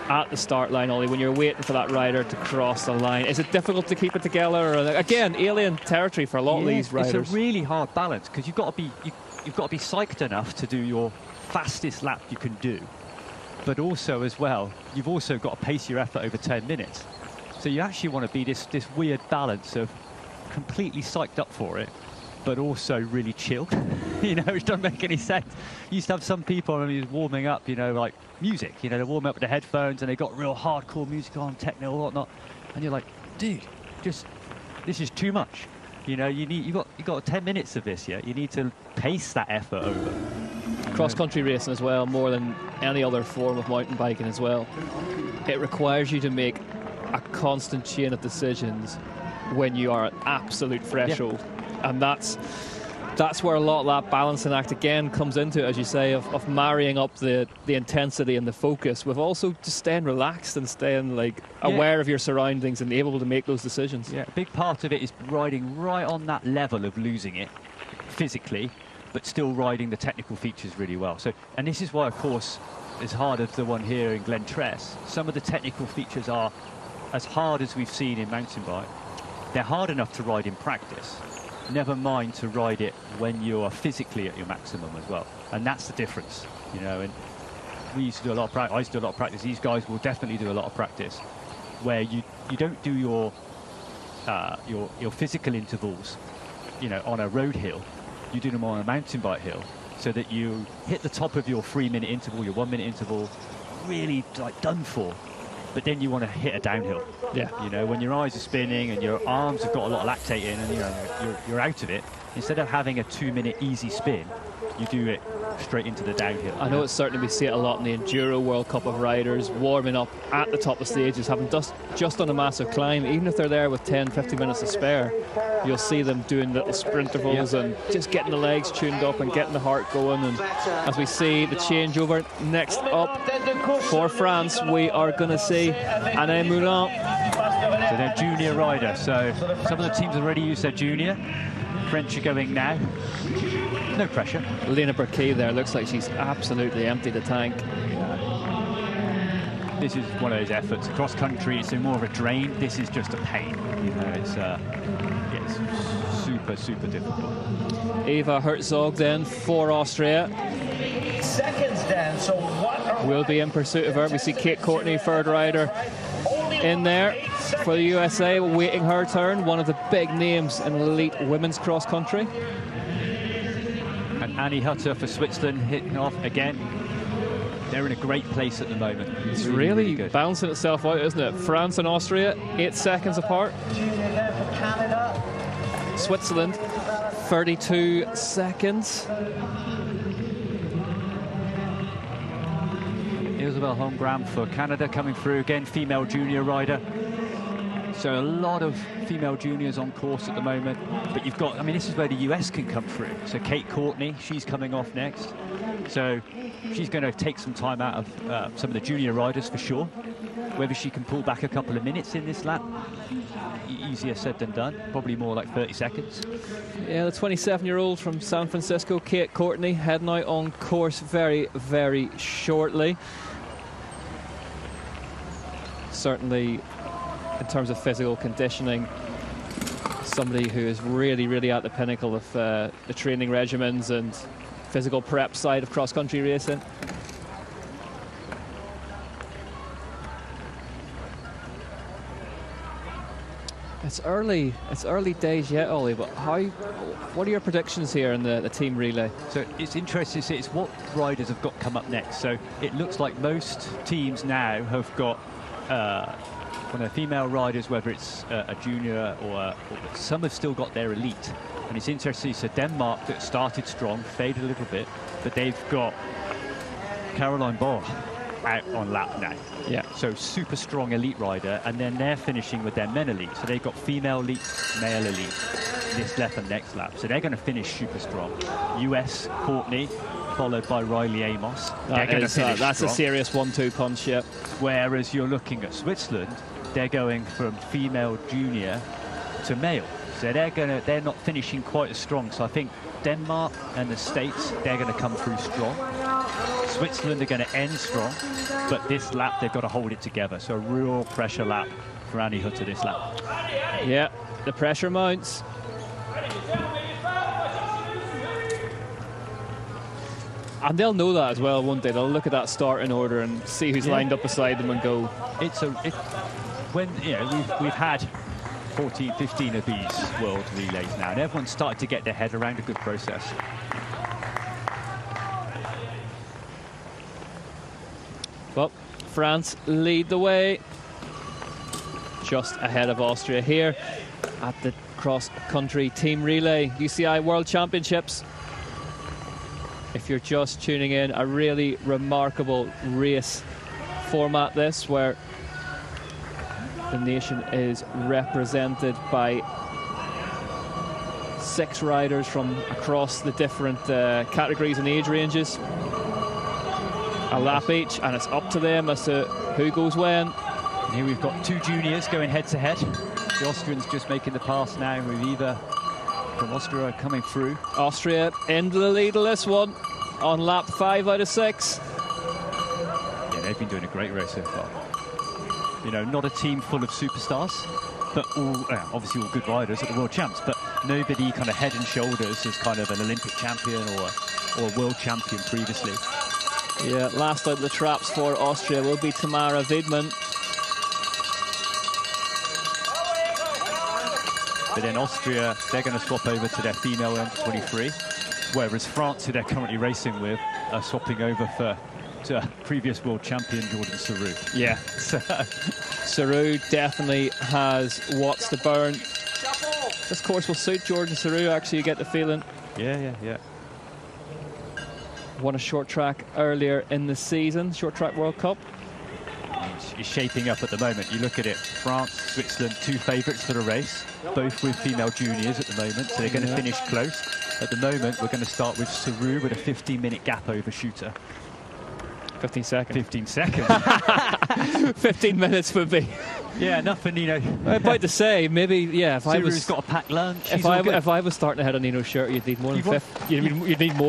at the start line, Ollie, when you're waiting for that rider to cross the line? Is it difficult to keep it together? Or, again, alien territory for a lot of these riders. It's a really hard balance, because you've got to be psyched enough to do your fastest lap you can do, but also as well, you've also got to pace your effort over 10 minutes. So you actually want to be this weird balance of completely psyched up for it, but also really chilled, you know, which doesn't make any sense. You used to have some people, I mean, warming up, you know, like music, you know, they're warming up with the headphones and they got real hardcore music on, techno or whatnot, and you're like, dude, this is too much. You know, you got 10 minutes of this, yeah? You need to pace that effort over. Cross-country racing as well, more than any other form of mountain biking as well. It requires you to make a constant chain of decisions when you are at absolute threshold. Yeah. And that's where a lot of that balancing act again comes into it, as you say, of marrying up the intensity and the focus with also just staying relaxed and staying aware of your surroundings and able to make those decisions. Yeah, a big part of it is riding right on that level of losing it physically, but still riding the technical features really well. So, and this is why, of course, as hard as the one here in Glentress, some of the technical features are as hard as we've seen in mountain bike. They're hard enough to ride in practice, never mind to ride it when you are physically at your maximum as well. And that's the difference, you know. And we used to do a lot of practice. I used to do a lot of practice. These guys will definitely do a lot of practice, where you don't do your physical intervals, you know, on a road hill. You do them on a mountain bike hill, so that you hit the top of your 3-minute interval, your 1-minute interval, really done for. But then you want to hit a downhill. Yeah. You know, when your eyes are spinning and your arms have got a lot of lactate in, and you know you're out of it. Instead of having a 2-minute easy spin, you do it straight into the downhill. I know it's certainly we see it a lot in the Enduro World Cup of riders warming up at the top of stages, having just done a massive climb. Even if they're there with 10-15 minutes to spare, you'll see them doing little sprint intervals and just getting the legs tuned up and getting the heart going. And as we see the changeover next up for France, we are going to see Anne Moulin. So they're junior rider. So some of the teams already use their junior. French are going now. No pressure. Lena Burkey there looks like she's absolutely emptied the tank. This is one of those efforts. Cross country, it's more of a drain. This is just a pain. You know, it's super, super difficult. Eva Herzog then for Austria. Seconds then, so what will be in pursuit of her. We see Kate Courtney, third rider, in there for the USA, waiting her turn. One of the big names in elite women's cross country. And Annie Hutter for Switzerland hitting off again. They're in a great place at the moment. It's really balancing itself out, isn't it? France and Austria, 8 seconds apart. Switzerland, 32 seconds. Isabel Holmgren for Canada coming through again, female junior rider. So a lot of female juniors on course at the moment, but you've got, I mean, this is where the US can come through. So Kate Courtney, she's coming off next. So she's going to take some time out of some of the junior riders for sure. Whether she can pull back a couple of minutes in this lap, easier said than done. Probably more like 30 seconds. Yeah, the 27-year-old from San Francisco, Kate Courtney, heading out on course very, very shortly. Certainly, in terms of physical conditioning, somebody who is really, really at the pinnacle of the training regimens and physical prep side of cross-country racing. It's early days yet, Ollie, but what are your predictions here in the team relay? So it's interesting to see what riders have got come up next. So it looks like most teams now have got one of the female riders, whether it's a junior or some have still got their elite. And it's interesting, so Denmark that started strong, faded a little bit, but they've got Caroline Bohr out on lap now. Yeah. So super strong elite rider, and then they're finishing with their men elite. So they've got female elite, male elite, this lap and next lap. So they're going to finish super strong. US, Courtney, followed by Riley Amos. That's a serious 1-2 punch, yeah. Whereas you're looking at Switzerland, they're going from female junior to male. So they're not finishing quite as strong. So I think Denmark and the States, they're going to come through strong. Switzerland are going to end strong, but this lap they've got to hold it together. So a real pressure lap for Annie Hutter this lap. Yeah, the pressure mounts. And they'll know that as well, won't they? They'll look at that starting order and see who's lined up beside them and go. We've had 14, 15 of these world relays now, and everyone's started to get their head around a good process. Well, France lead the way, just ahead of Austria here at the cross-country team relay UCI World Championships. If you're just tuning in, a really remarkable race format this, where the nation is represented by 6 riders from across the different categories and age ranges. A lap each, and it's up to them as to who goes when. And here we've got 2 juniors going head-to-head. The Austrians just making the pass now with Eva from Austria coming through. Austria into the lead of this one on lap 5 out of 6. Yeah, they've been doing a great race so far. You know, not a team full of superstars, but obviously all good riders at the World Champs, but nobody kind of head and shoulders as kind of an Olympic champion or a world champion previously. Yeah, last out of the traps for Austria will be Tamara Wiedmann. But then Austria, they're going to swap over to their female M23, whereas France, who they're currently racing with, are swapping over to previous world champion Jordan Sarrou. Yeah, Sarrou definitely has watts to burn. This course will suit Jordan Sarrou, actually, you get the feeling. Yeah. Won a short track earlier in the season, Short Track World Cup. It's shaping up at the moment. You look at it, France, Switzerland, 2 favourites for the race, both with female juniors at the moment, so they're going to finish close. At the moment, we're going to start with Sarrou with a 15-minute gap over Shooter. 15 seconds. 15 seconds. 15 minutes would be. Yeah, nothing, you know. I'm about to say, maybe, yeah, if Sarrou's got a packed lunch. If I was starting ahead of Nino Shirt, you'd need more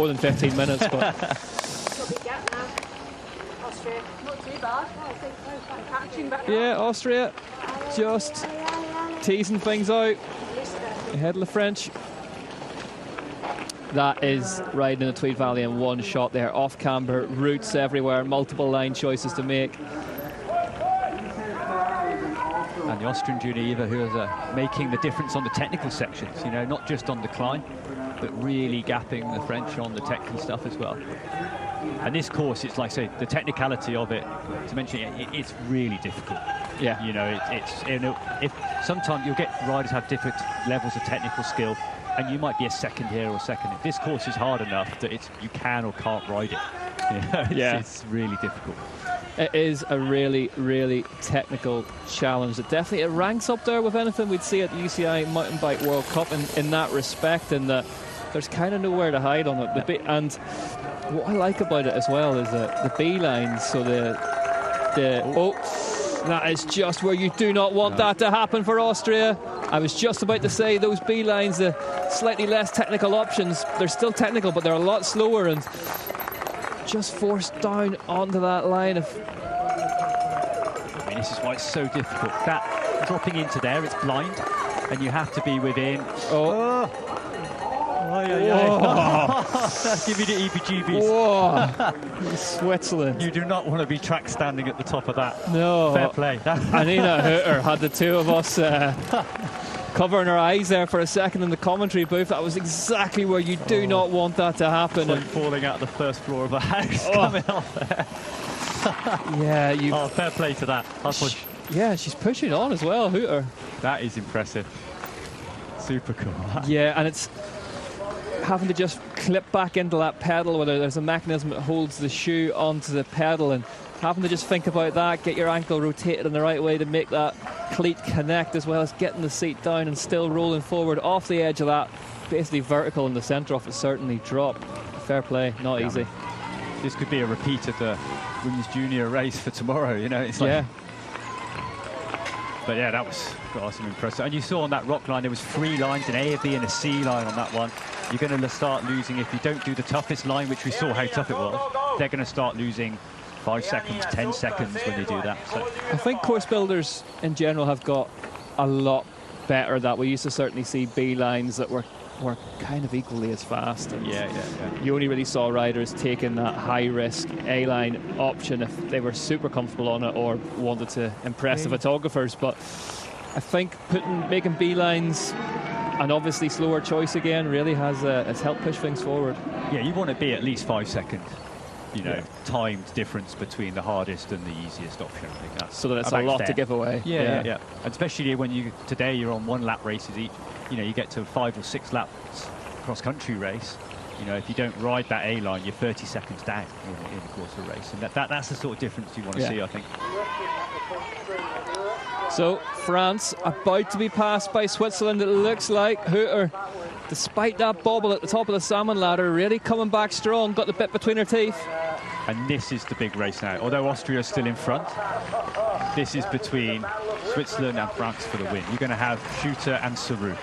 than 15 minutes. But yeah, Austria just teasing things out ahead of the French. That is riding in the Tweed Valley in one shot there, off camber, routes everywhere, multiple line choices to make. And the Austrian junior Eva, who is making the difference on the technical sections, you know, not just on the climb, but really gapping the French on the technical stuff as well. And this course, it's like I say, the technicality of it, to mention it's really difficult. Yeah. You know, if sometimes you'll get riders have different levels of technical skill, and you might be a second here or second. If this course is hard enough that you can or can't ride it. You know, it's really difficult. It is a really, really technical challenge. It ranks up there with anything we'd see at the UCI Mountain Bike World Cup in that respect, and there's kind of nowhere to hide on it. And what I like about it as well is the B lines. So that is just where you do not want that to happen for Austria. I was just about to say those B lines, the slightly less technical options, they're still technical, but they're a lot slower, and just forced down onto that line of. I mean, this is why it's so difficult. That dropping into there, it's blind, and you have to be within. That's giving you the EBGBs. Switzerland. You do not want to be track standing at the top of that. No. Fair play. Anina Hutter had the two of us covering our eyes there for a second in the commentary booth. That was exactly where you do not want that to happen. Like falling out of the first floor of a house coming off there. Yeah, fair play to that. Yeah, she's pushing on as well, Hutter. That is impressive. Super cool. Yeah, and it's having to just clip back into that pedal, whether there's a mechanism that holds the shoe onto the pedal, and having to just think about that, get your ankle rotated in the right way to make that cleat connect, as well as getting the seat down and still rolling forward off the edge of that, basically vertical in the centre off it certainly dropped. fair play, not easy. This could be a repeat of the women's junior race for tomorrow, you know. It's like, Yeah. But yeah, that was awesome, impressive. And you saw on that rock line, there was 3 lines, an A, a B and a C line on that one. You're going to start losing if you don't do the toughest line, which we saw how tough it was. They're going to start losing 5 seconds, 10 seconds when they do that. So I think course builders in general have got a lot better. That we used to certainly see B lines that were kind of equally as fast. And yeah. you only really saw riders taking that high-risk A-line option if they were super comfortable on it or wanted to impress the photographers. But I think making B lines and obviously slower choice again really has helped push things forward. Yeah, you want to be at least 5 second, you know, timed difference between the hardest and the easiest option. I think that's so that it's a lot to give away. Yeah. And especially when today you're on 1 lap races each. You know, you get to 5 or 6 laps cross-country race. You know, if you don't ride that A line, you're 30 seconds down in the course of a race, and that's the sort of difference you want to see, I think. So France about to be passed by Switzerland. It looks like Hooter, despite that bobble at the top of the salmon ladder, really coming back strong. Got the bit between her teeth. And this is the big race now. Although Austria is still in front, this is between Switzerland and France for the win. You're going to have Shooter and Saru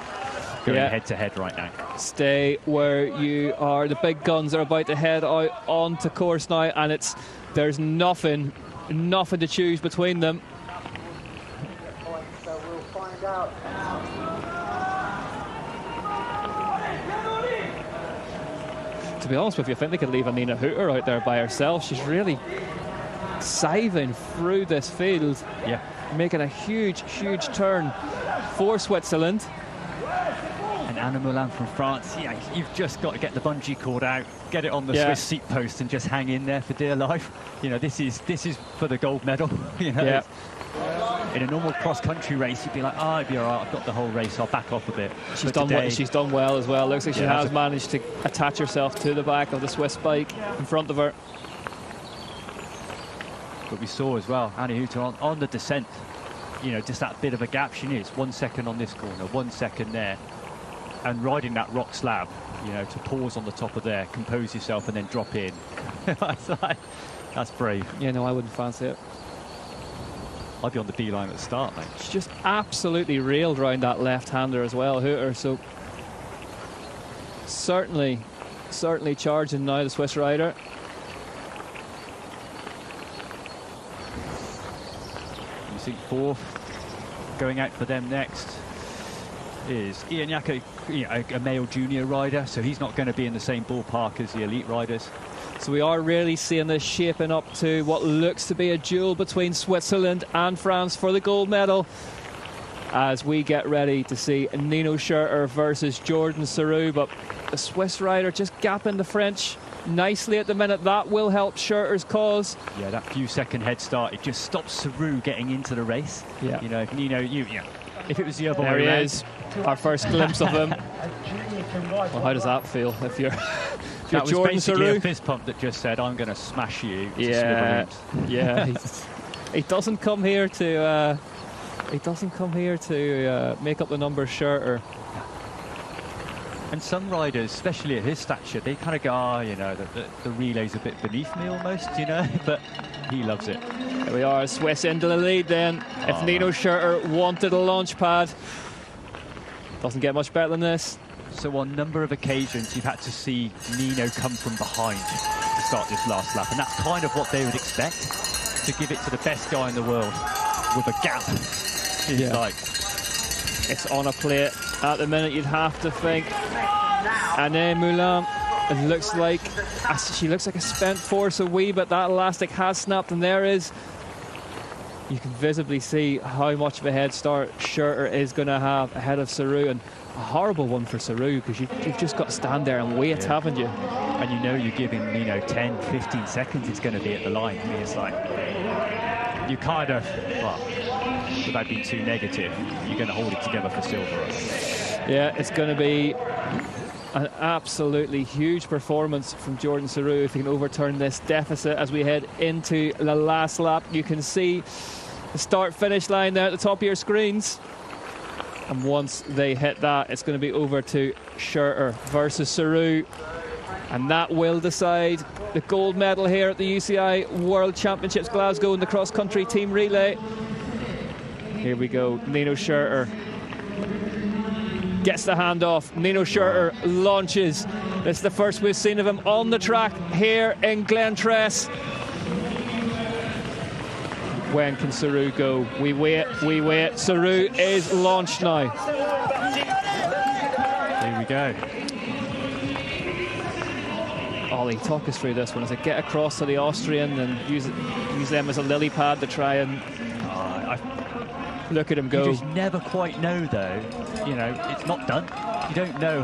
going head-to-head right now. Stay where you are. The big guns are about to head out onto course now, and there's nothing to choose between them. So we'll find out. To be honest with you, I think they could leave Amina Hooter out there by herself. She's really scything through this field, making a huge turn for Switzerland. And Anna Moulin from France, you've just got to get the bungee cord out, get it on the Swiss seat post, and just hang in there for dear life. You know, this is for the gold medal. You know, in a normal cross-country race, you'd be like, oh, it'd be all right, I've got the whole race, I'll back off a bit. She's done well as well. Looks like she has managed to attach herself to the back of the Swiss bike in front of her. But we saw as well, Anna Hooter on the descent, you know, just that bit of a gap she needs. 1 second on this corner, 1 second there. And riding that rock slab, you know, to pause on the top of there, compose yourself and then drop in. That's brave. Yeah, no, I wouldn't fancy it. I'd be on the B line at the start, mate. She just absolutely railed around that left-hander as well, Hooter. So certainly charging now, the Swiss rider. You think 4th, going out for them next is Ian Yako, a male junior rider, so he's not going to be in the same ballpark as the elite riders. So we are really seeing this shaping up to what looks to be a duel between Switzerland and France for the gold medal, as we get ready to see Nino Schurter versus Jordan Saru. But the Swiss rider just gapping the French nicely at the minute. That will help Schurter's cause. Yeah, that few second head start, it just stops Saru getting into the race. Yeah. You know, if Nino, if it was the other way around. There he is, our first glimpse of him. Well, how does that feel if you're... That was Jordan basically Saru. a fist pump that just said, I'm going to smash you. Yeah. He doesn't come here to make up the numbers shorter. And some riders, especially at his stature, they kind of go, you know, the relay's a bit beneath me almost, you know, but he loves it. Here we are, Swiss into the lead then. If Nino Schurter wanted a launch pad, doesn't get much better than this. So on a number of occasions, you've had to see Nino come from behind to start this last lap. And that's kind of what they would expect, to give it to the best guy in the world with a gap. It's on a plate at the minute, you'd have to think. Anna Moulin, it looks like she looks like a spent force a wee bit. That elastic has snapped, and there is. You can visibly see how much of a head start Schurter is going to have ahead of Saru, and a horrible one for Saru, because you've just got to stand there and wait, haven't you? And you know you're giving, 10, 15 seconds it's going to be at the line. I mean, it's like, you kind of, well, without being too negative, you're going to hold it together for silver. Yeah, it's going to be an absolutely huge performance from Jordan Saru if he can overturn this deficit as we head into the last lap. You can see the start-finish line there at the top of your screens. And once they hit that, it's going to be over to Schurter versus Saru And that will decide the gold medal here at the UCI World Championships Glasgow in the cross-country team relay. Here we go, Nino Schurter gets the handoff. Nino Schurter launches. It's the first we've seen of him on the track here in Glentress. When can Saru go? We wait, we wait. Saru is launched now. Here we go. Ollie, talk us through this one. As I get across to the Austrian and use them as a lily pad to try and look at him go. You just never quite know, though. You know, it's not done. You don't know,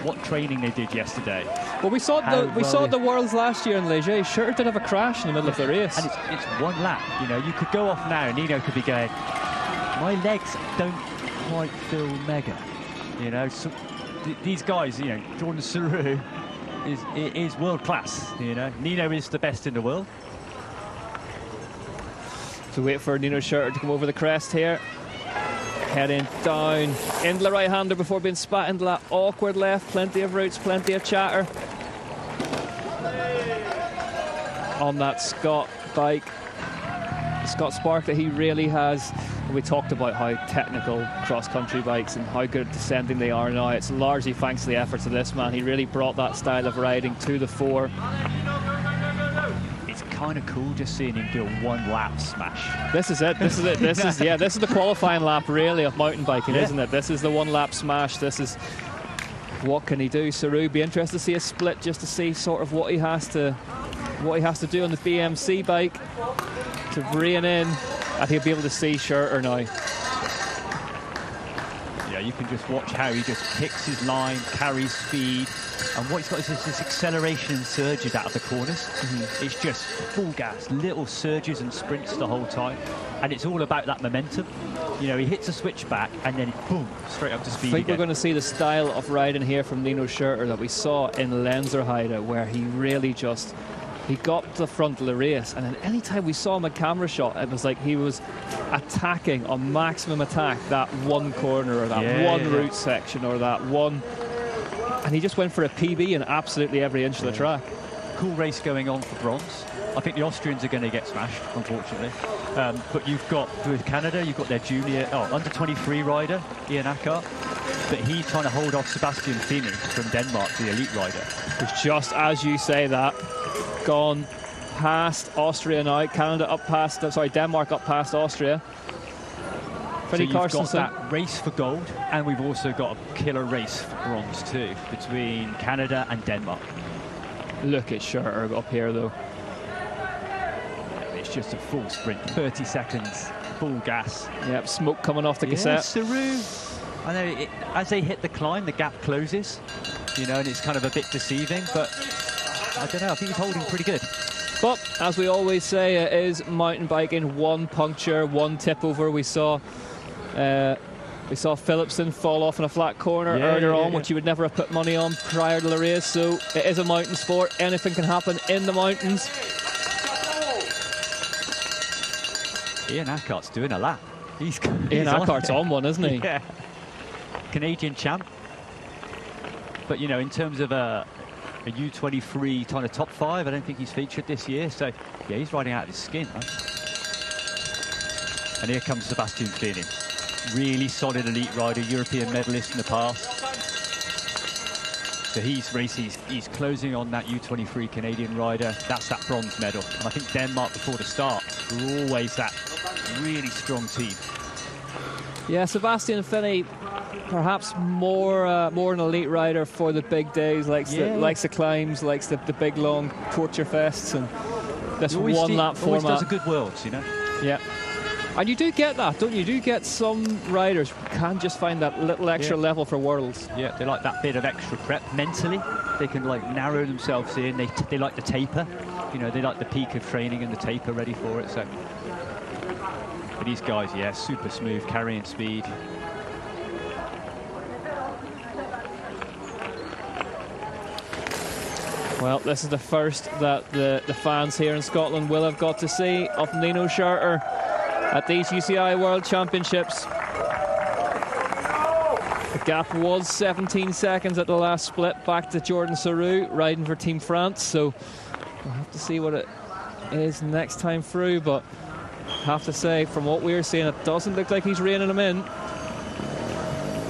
what training they did yesterday. Well, we saw the Worlds last year in Leger. Schurter did have a crash in the middle of the race. And it's one lap. You know, you could go off now, and Nino could be going, my legs don't quite feel mega. You know, so these guys, Jordan Saru is world class. You know, Nino is the best in the world. So wait for Nino Schurter to come over the crest here. Heading down into the right-hander before being spat into that awkward left. Plenty of roots, plenty of chatter. On that Scott bike. Scott Spark that he really has. We talked about how technical cross-country bikes and how good at descending they are now. It's largely thanks to the efforts of this man. He really brought that style of riding to the fore. It's kind of cool just seeing him do a one-lap smash. This is it. This is it. This is this is the qualifying lap really of mountain biking, isn't it? This is the one-lap smash. This is what can he do. Saru, be interested to see a split just to see sort of what he has to do on the BMC bike to rein in. And he'll be able to see Schurter now. Yeah, you can just watch how he just picks his line, carries speed, and what he's got is this acceleration and surges out of the corners. It's just full gas, little surges and sprints the whole time, and it's all about that momentum. You know, he hits a switchback and then boom, straight up to speed. I think again. we're going to see the style of riding here from Nino Schurter that we saw in Lenzerheide, where he really just he got to the front of the race, and then any time we saw him a camera shot, it was like he was attacking on maximum attack that one corner or that one route section or that one, and he just went for a PB in absolutely every inch of the track. Cool race going on for bronze. I think the Austrians are going to get smashed, unfortunately. But you've got, with Canada, you've got their junior, under-23 rider, Ian Ackart, but he's trying to hold off Sebastian Finney from Denmark, the elite rider. Who's just, as you say that, gone past Austria now. Canada up past, Denmark up past Austria. So you've got that race for gold, and we've also got a killer race for bronze too, between Canada and Denmark. Look at Schurter up here though. It's just a full sprint, 30 seconds, full gas. Yep, smoke coming off the cassette. Saru, I know, as they hit the climb, the gap closes, and it's kind of a bit deceiving, but I don't know, I think he's holding pretty good. But, as we always say, it is mountain biking, one puncture, one tip over. We saw Philipsen fall off in a flat corner earlier on, which you would never have put money on prior to the race. So it is a mountain sport. Anything can happen in the mountains. Ian Ackart's doing a lap. Ian Ackart's on one, isn't he? Yeah. Canadian champ. But, in terms of a U23 kind of top 5, I don't think he's featured this year. So, yeah, he's riding out of his skin. Right? And here comes Sebastian Finney. Really solid elite rider, European medalist in the past. So he's closing on that U23 Canadian rider. That's that bronze medal. And I think Denmark before the start were always that really strong team. Yeah, Sebastian Finney, perhaps more an elite rider for the big days, likes the climbs, likes the big long torture fests and this one lap format. Always does a good Worlds, Yeah. And you do get that, don't you? You do get some riders who can just find that little extra level for Worlds. Yeah, they like that bit of extra prep mentally. They can narrow themselves in. They like the taper. They like the peak of training and the taper ready for it. So, but these guys, super smooth, carrying speed. Well, this is the first that the fans here in Scotland will have got to see of Nino Schurter at these UCI World Championships. The gap was 17 seconds at the last split, back to Jordan Sarrou riding for Team France, so we'll have to see what it is next time through, but I have to say, from what we're seeing, it doesn't look like he's reining them in.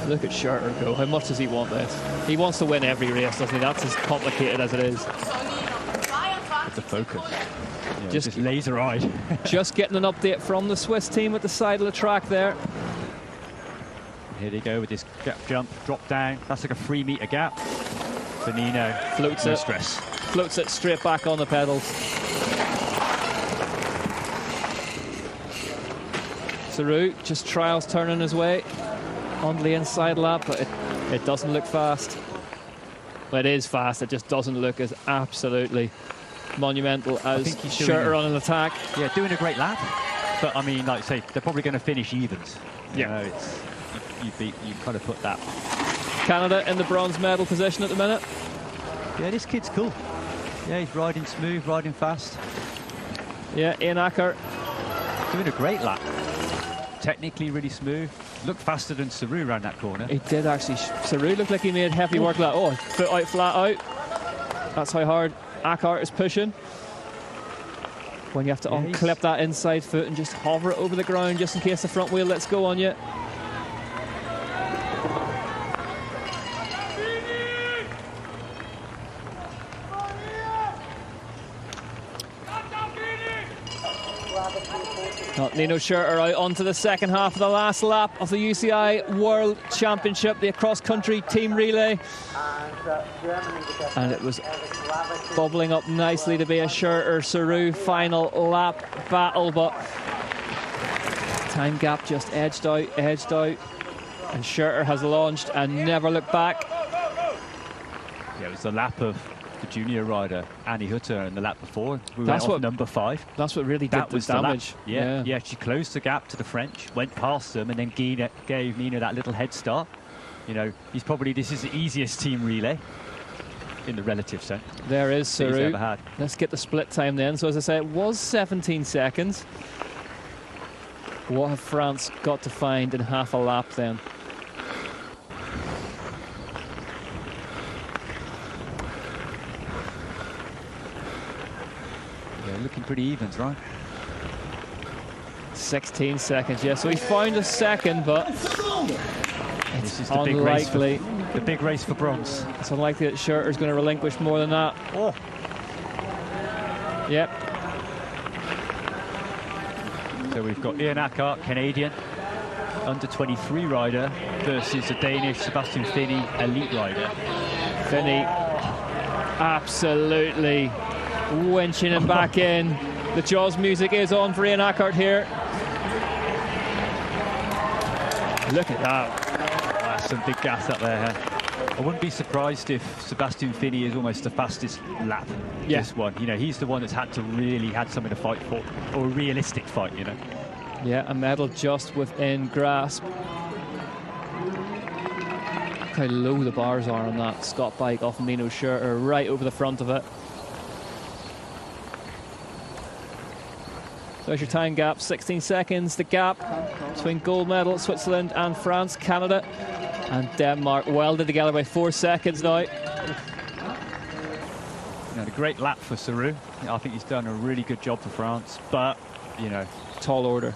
Look at Schurter go. How much does he want this? He wants to win every race, doesn't he? That's as complicated as it is. With the focus. Yeah, just laser-eyed. Just getting an update from the Swiss team at the side of the track there. Here they go with this gap jump, drop down. That's like a 3 metre gap. For Nino. Floats no it. stress. Floats it straight back on the pedals. Sarrou just trials turning his way on the inside lap, but it doesn't look fast. Well, it is fast, it just doesn't look as absolutely monumental as Schurter on an attack. Yeah, doing a great lap. But I mean, like I say, they're probably going to finish evens. Yeah. You know, you kind of put that. Canada in the bronze medal position at the minute. Yeah, this kid's cool. Yeah, he's riding smooth, riding fast. Yeah, Ian Acker. Doing a great lap. Technically really smooth. Looked faster than Sarrou around that corner. He did actually. Sarrou looked like he made heavy work of that. Oh, foot out, flat out. That's how hard Acker is pushing. When you have to unclip that inside foot and just hover it over the ground just in case the front wheel lets go on you. Nino Schurter out onto the second half of the last lap of the UCI World Championship, the cross-country team relay. And it was bubbling up nicely to be a Schurter-Sarrou final lap battle, but time gap just edged out, and Schurter has launched and never looked back. Yeah, it was the lap of the junior rider Annie Hutter in the lap before. That's what number 5. That's what really did the damage. Yeah, she closed the gap to the French, went past them, and then gave Nino that little head start. You know, this is the easiest team relay in the relative sense. There is Sarrou. Ever had. Let's get the split time then. So as I say, it was 17 seconds. What have France got to find in half a lap then? Looking pretty evens, right? 16 seconds, yeah. So he found a second, but this is unlikely. The big race for bronze. It's unlikely that Schurter's going to relinquish more than that. Oh. Yep. So we've got Ian Acker, Canadian, under 23 rider, versus the Danish Sebastian Finney, elite rider. Finney, absolutely winching him back in. The Jaws music is on for Ian Ackert here. Look at that. That's some big gas up there. I wouldn't be surprised if Sebastian Finney is almost the fastest lap. Yeah. This one, you know, he's the one that's had something to fight for, or a realistic fight, you know. Yeah, a medal just within grasp. Look how low the bars are on that Scott bike off Nino Schurter, right over the front of it. There's your time gap, 16 seconds. The gap between gold medal, Switzerland and France, Canada and Denmark welded together by 4 seconds now. You know, a great lap for Sarrou. I think he's done a really good job for France, but, you know. Tall order.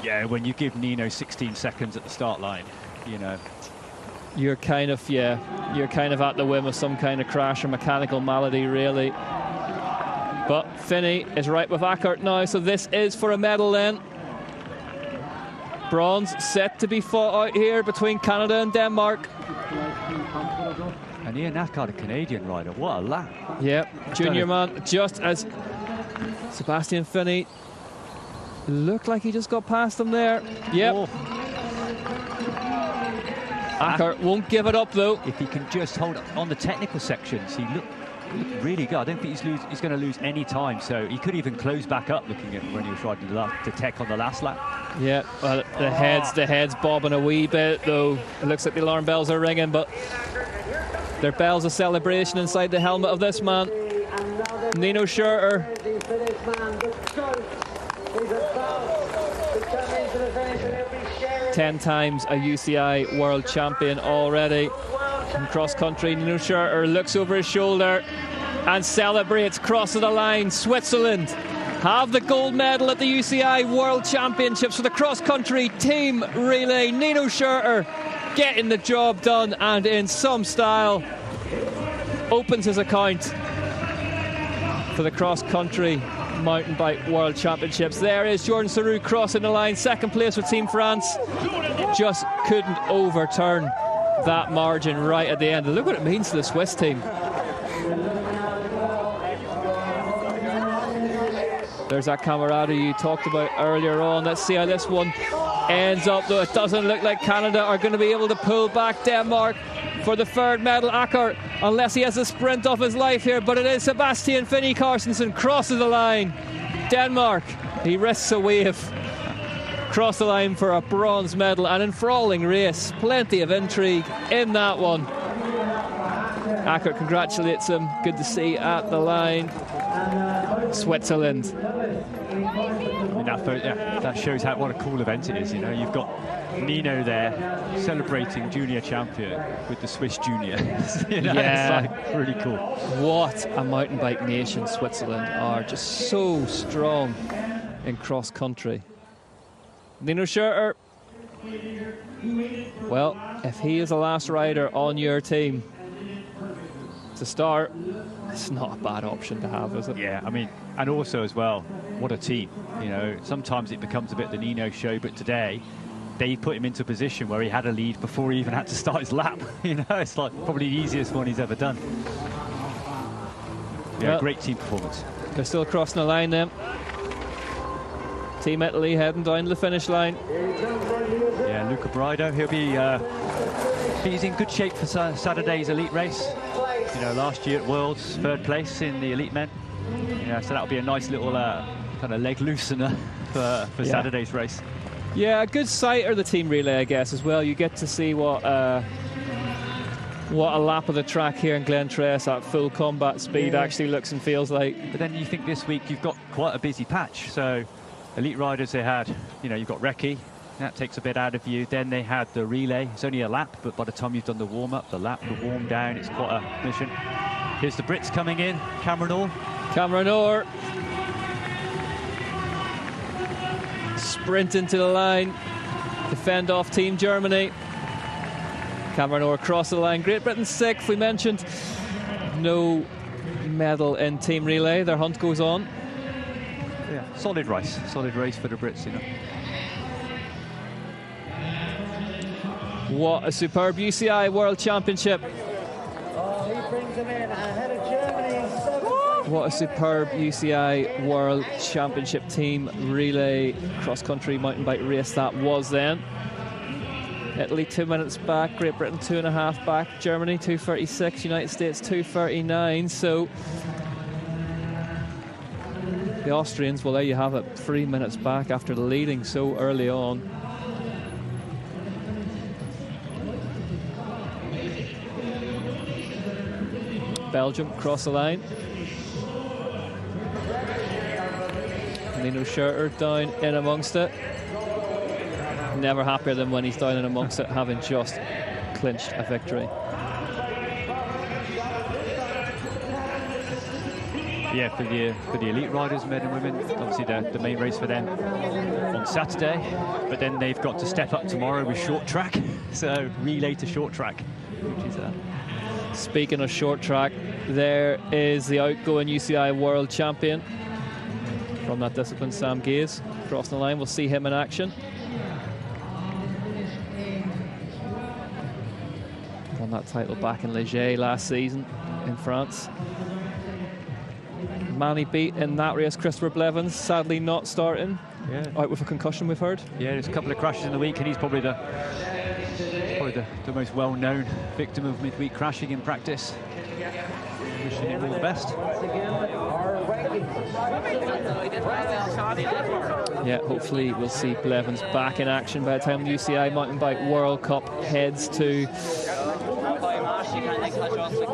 Yeah, when you give Nino 16 seconds at the start line, you know. You're kind of at the whim of some kind of crash or mechanical malady, really. But Finney is right with Ackert now, so this is for a medal then. Bronze set to be fought out here between Canada and Denmark. And Ian Ackert, a Canadian rider, what a lap. Yeah, junior man, just as Sebastian Finney looked like he just got past him there. Yep. Oh. Ackert won't give it up though. If he can just hold on the technical sections, he looked really good. I don't think he's going to lose any time, so he could even close back up looking at when he was riding the tech on the last lap. Yeah, well, the head's bobbing a wee bit though. It looks like the alarm bells are ringing, but they're bells of celebration inside the helmet of this man, Nino Schurter. 10 times a UCI world champion already. In cross country, Nino Schurter looks over his shoulder and celebrates, crossing the line. Switzerland have the gold medal at the UCI World Championships for the cross country team relay. Nino Schurter getting the job done, and in some style opens his account for the cross country mountain bike world championships. There is Jordan Sarrou crossing the line, second place for Team France. Just couldn't overturn that margin right at the end. And look what it means to the Swiss team. There's that camaraderie you talked about earlier on. Let's see how this one ends up, though. It doesn't look like Canada are going to be able to pull back Denmark for the third medal. Akker, unless he has a sprint of his life here, but it is Sebastian Finney Carstensen crosses the line. Denmark, he risks a wave. Cross the line for a bronze medal, an enthralling race. Plenty of intrigue in that one. Akker congratulates him. Good to see at the line. Switzerland. I mean, that shows what a cool event it is. You know, you've got Nino there celebrating junior champion with the Swiss juniors. You know, yeah, it's like really cool. What a mountain bike nation Switzerland are. Just so strong in cross country. Nino Schurter, well, if he is the last rider on your team to start, it's not a bad option to have, is it? Yeah, I mean, and also as well, what a team. You know, sometimes it becomes a bit the Nino show, but today they put him into a position where he had a lead before he even had to start his lap. You know, it's like probably the easiest one he's ever done. Yeah, well, great team performance. They're still crossing the line then. Team Italy heading down to the finish line. Yeah, Luca Brido, he's in good shape for Saturday's elite race. You know, last year at Worlds, third place in the elite men. You know, so that'll be a nice little kind of leg loosener for Saturday's race. Yeah, a good sight of the team relay, I guess, as well. You get to see what a lap of the track here in Glentress at full combat speed actually looks and feels like. But then you think this week you've got quite a busy patch. So elite riders they had, you know, you've got Recce, that takes a bit out of you. Then they had the relay. It's only a lap, but by the time you've done the warm-up, the lap, the warm-down, it's quite a mission. Here's the Brits coming in. Cameron Orr. Cameron Orr. Sprint into the line to fend off Team Germany. Cameron Orr across the line. Great Britain 6th, we mentioned. No medal in team relay. Their hunt goes on. Yeah, solid race for the Brits, you know. What a superb UCI World Championship. He brings him in ahead of Germany. What a superb UCI World Championship team relay cross-country mountain bike race that was then. Italy 2 minutes back, Great Britain 2.5 back, Germany 2:36, United States 2:39. So the Austrians, well, there you have it, 3 minutes back after leading so early on. Belgium cross the line. Nino Schurter down in amongst it. Never happier than when he's down in amongst it, having just clinched a victory. Yeah, for the elite riders, men and women, obviously the main race for them on Saturday, but then they've got to step up tomorrow with short track, so relay to short track, which is Speaking of short track, there is the outgoing UCI World Champion from that discipline, Sam Gaze, crossing the line. We'll see him in action. Won that title back in Léger last season in France. Man he beat in that race, Christopher Blevins, sadly not starting. Yeah. Out with a concussion, we've heard. Yeah, there's a couple of crashes in the week, and he's probably the most well-known victim of midweek crashing in practice. Wishing him all the best. Yeah, hopefully we'll see Blevins back in action by the time the UCI Mountain Bike World Cup heads to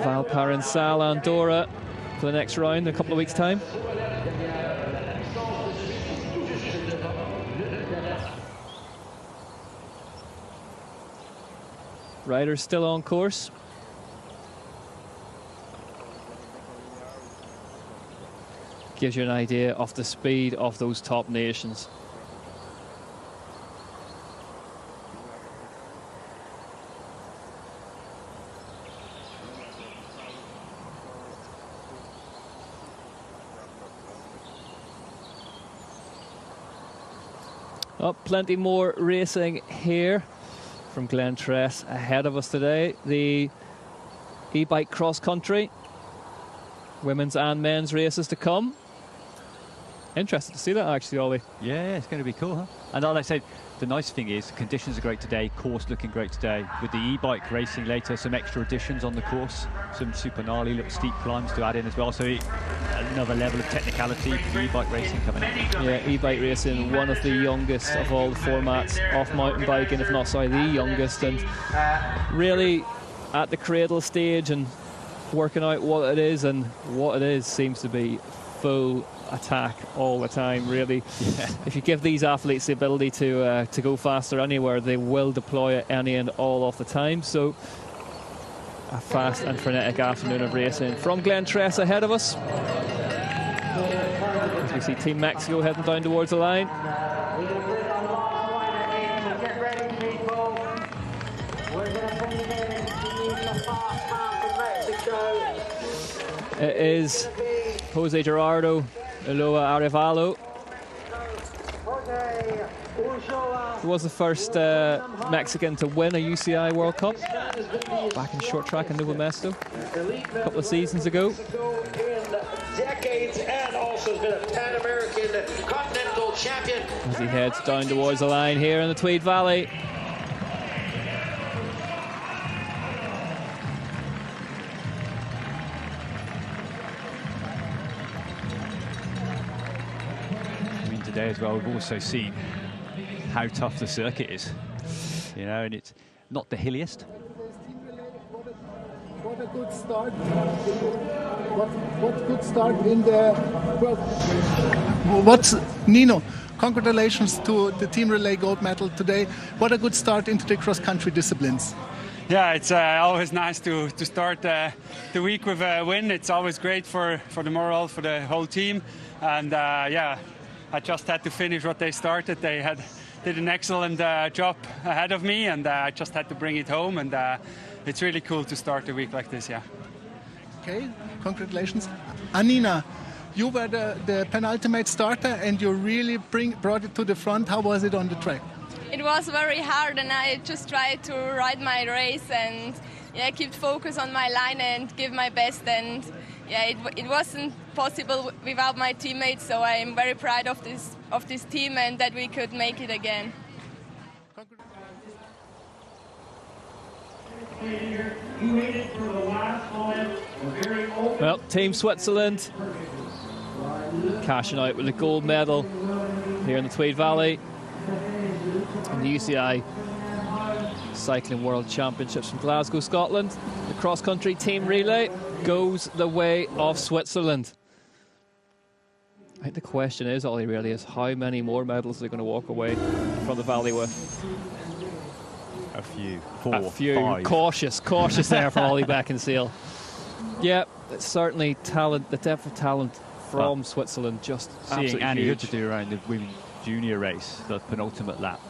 Valparaiso, Andorra for the next round in a couple of weeks' time. Riders still on course. Gives you an idea of the speed of those top nations. Oh, plenty more racing here from Glen Tress ahead of us today. The e-bike cross country, women's and men's races to come. Interested to see that, actually, Ollie. Yeah, it's going to be cool, huh? And like I said, the nice thing is the conditions are great today, course looking great today. With the e-bike racing later, some extra additions on the course, some super gnarly little steep climbs to add in as well. So another level of technicality for the e-bike racing coming in. Yeah, e-bike racing, one of the youngest of all the formats off mountain biking, if not, sorry, the youngest. And really at the cradle stage and working out what it is, and what it is seems to be full attack all the time, really. Yeah. If you give these athletes the ability to go faster anywhere, they will deploy it any and all of the time. So a fast and frenetic afternoon of racing from Glen Tress ahead of us, as we see Team Mexico heading down towards the line. Get ready, people. We're going to bring in the fast half of Mexico. It is Jose Gerardo Ulloa Arevalo, who was the first Mexican to win a UCI World Cup back in short track in Nuevo Mesto a couple of seasons ago. Decades, and also has been a Pan American Continental Champion. As he heads down towards the line here in the Tweed Valley. Today as well, we've also seen how tough the circuit is, you know, and it's not the hilliest. What a good start! What good start in the world. What's Nino? Congratulations to the team relay gold medal today. What a good start into the cross-country disciplines. Yeah, it's always nice to start the week with a win. It's always great for the morale for the whole team, and yeah. I just had to finish what they started. They did an excellent job ahead of me, and I just had to bring it home. And it's really cool to start a week like this, yeah. Okay, congratulations. Anina, you were the penultimate starter, and you really brought it to the front. How was it on the track? It was very hard, and I just tried to ride my race and keep focus on my line and give my best. And it wasn't possible without my teammates, so I am very proud of this team and that we could make it again. Well, Team Switzerland cashing out with a gold medal here in the Tweed Valley in the UCI Cycling World Championships from Glasgow, Scotland. The cross-country team relay goes the way of Switzerland. I think the question is, Ollie, really, is how many more medals are they going to walk away from the valley with? A few. A few. 5. Cautious there from Ollie Beckinsale. Yeah, it's certainly talent, the depth of talent from Switzerland, just seeing Annie huge. Hood to do around the women's junior race, the penultimate lap.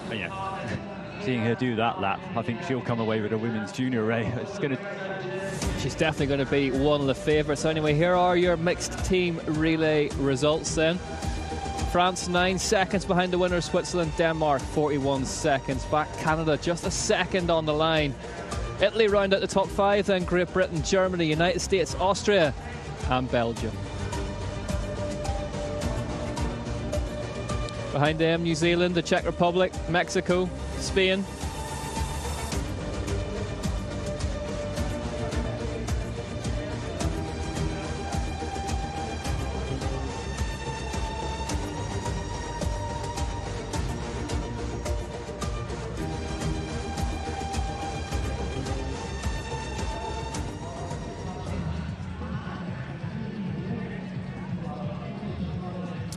But yeah, seeing her do that lap, I think she'll come away with a women's junior race. She's definitely going to be one of the favourites. Anyway, here are your mixed team relay results then. France 9 seconds behind the winner, Switzerland. Denmark 41 seconds back. Canada just a second on the line. Italy round out the top 5, then Great Britain, Germany, United States, Austria and Belgium. Behind them, New Zealand, the Czech Republic, Mexico, Spain.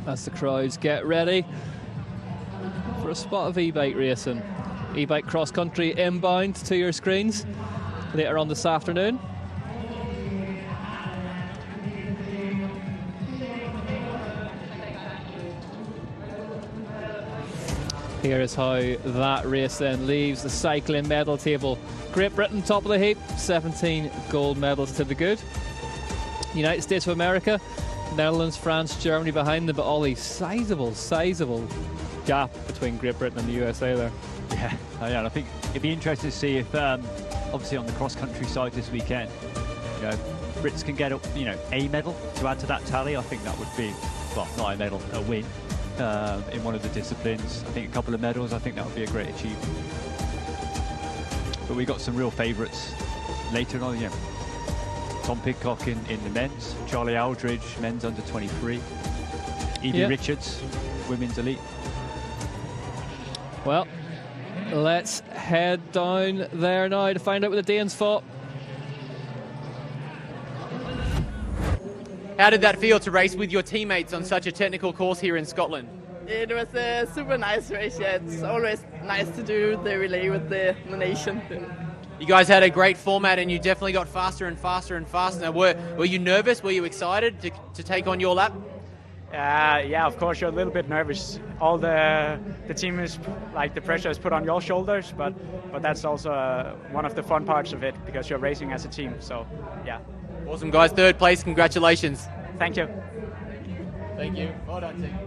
As the crowds get ready for a spot of e-bike racing E-bike cross country inbound to your screens later on this afternoon. Here is how that race then leaves the cycling medal table. Great Britain top of the heap, 17 gold medals to the good. United States of America, Netherlands, France, Germany behind them, but all these sizable gap between Great Britain and the USA there. Yeah, and I think it'd be interesting to see if, obviously on the cross-country side this weekend, Brits can get a medal to add to that tally. I think that would be, well, not a medal, a win in one of the disciplines. I think a couple of medals, I think that would be a great achievement. But we got some real favourites later on, Tom Pidcock in the men's, Charlie Aldridge, men's under 23, Evie Richards, women's elite. Well, let's head down there now to find out what the Danes fought. How did that feel to race with your teammates on such a technical course here in Scotland? It was a super nice race. Yeah, it's always nice to do the relay with the nation. You guys had a great format and you definitely got faster and faster and faster. Now, were you nervous? Were you excited to take on your lap? Yeah, of course you're a little bit nervous. All the team is the pressure is put on your shoulders, but that's also one of the fun parts of it because you're racing as a team. So yeah. Awesome, guys. Third place. Congratulations. Thank you. Thank you. Well done, team.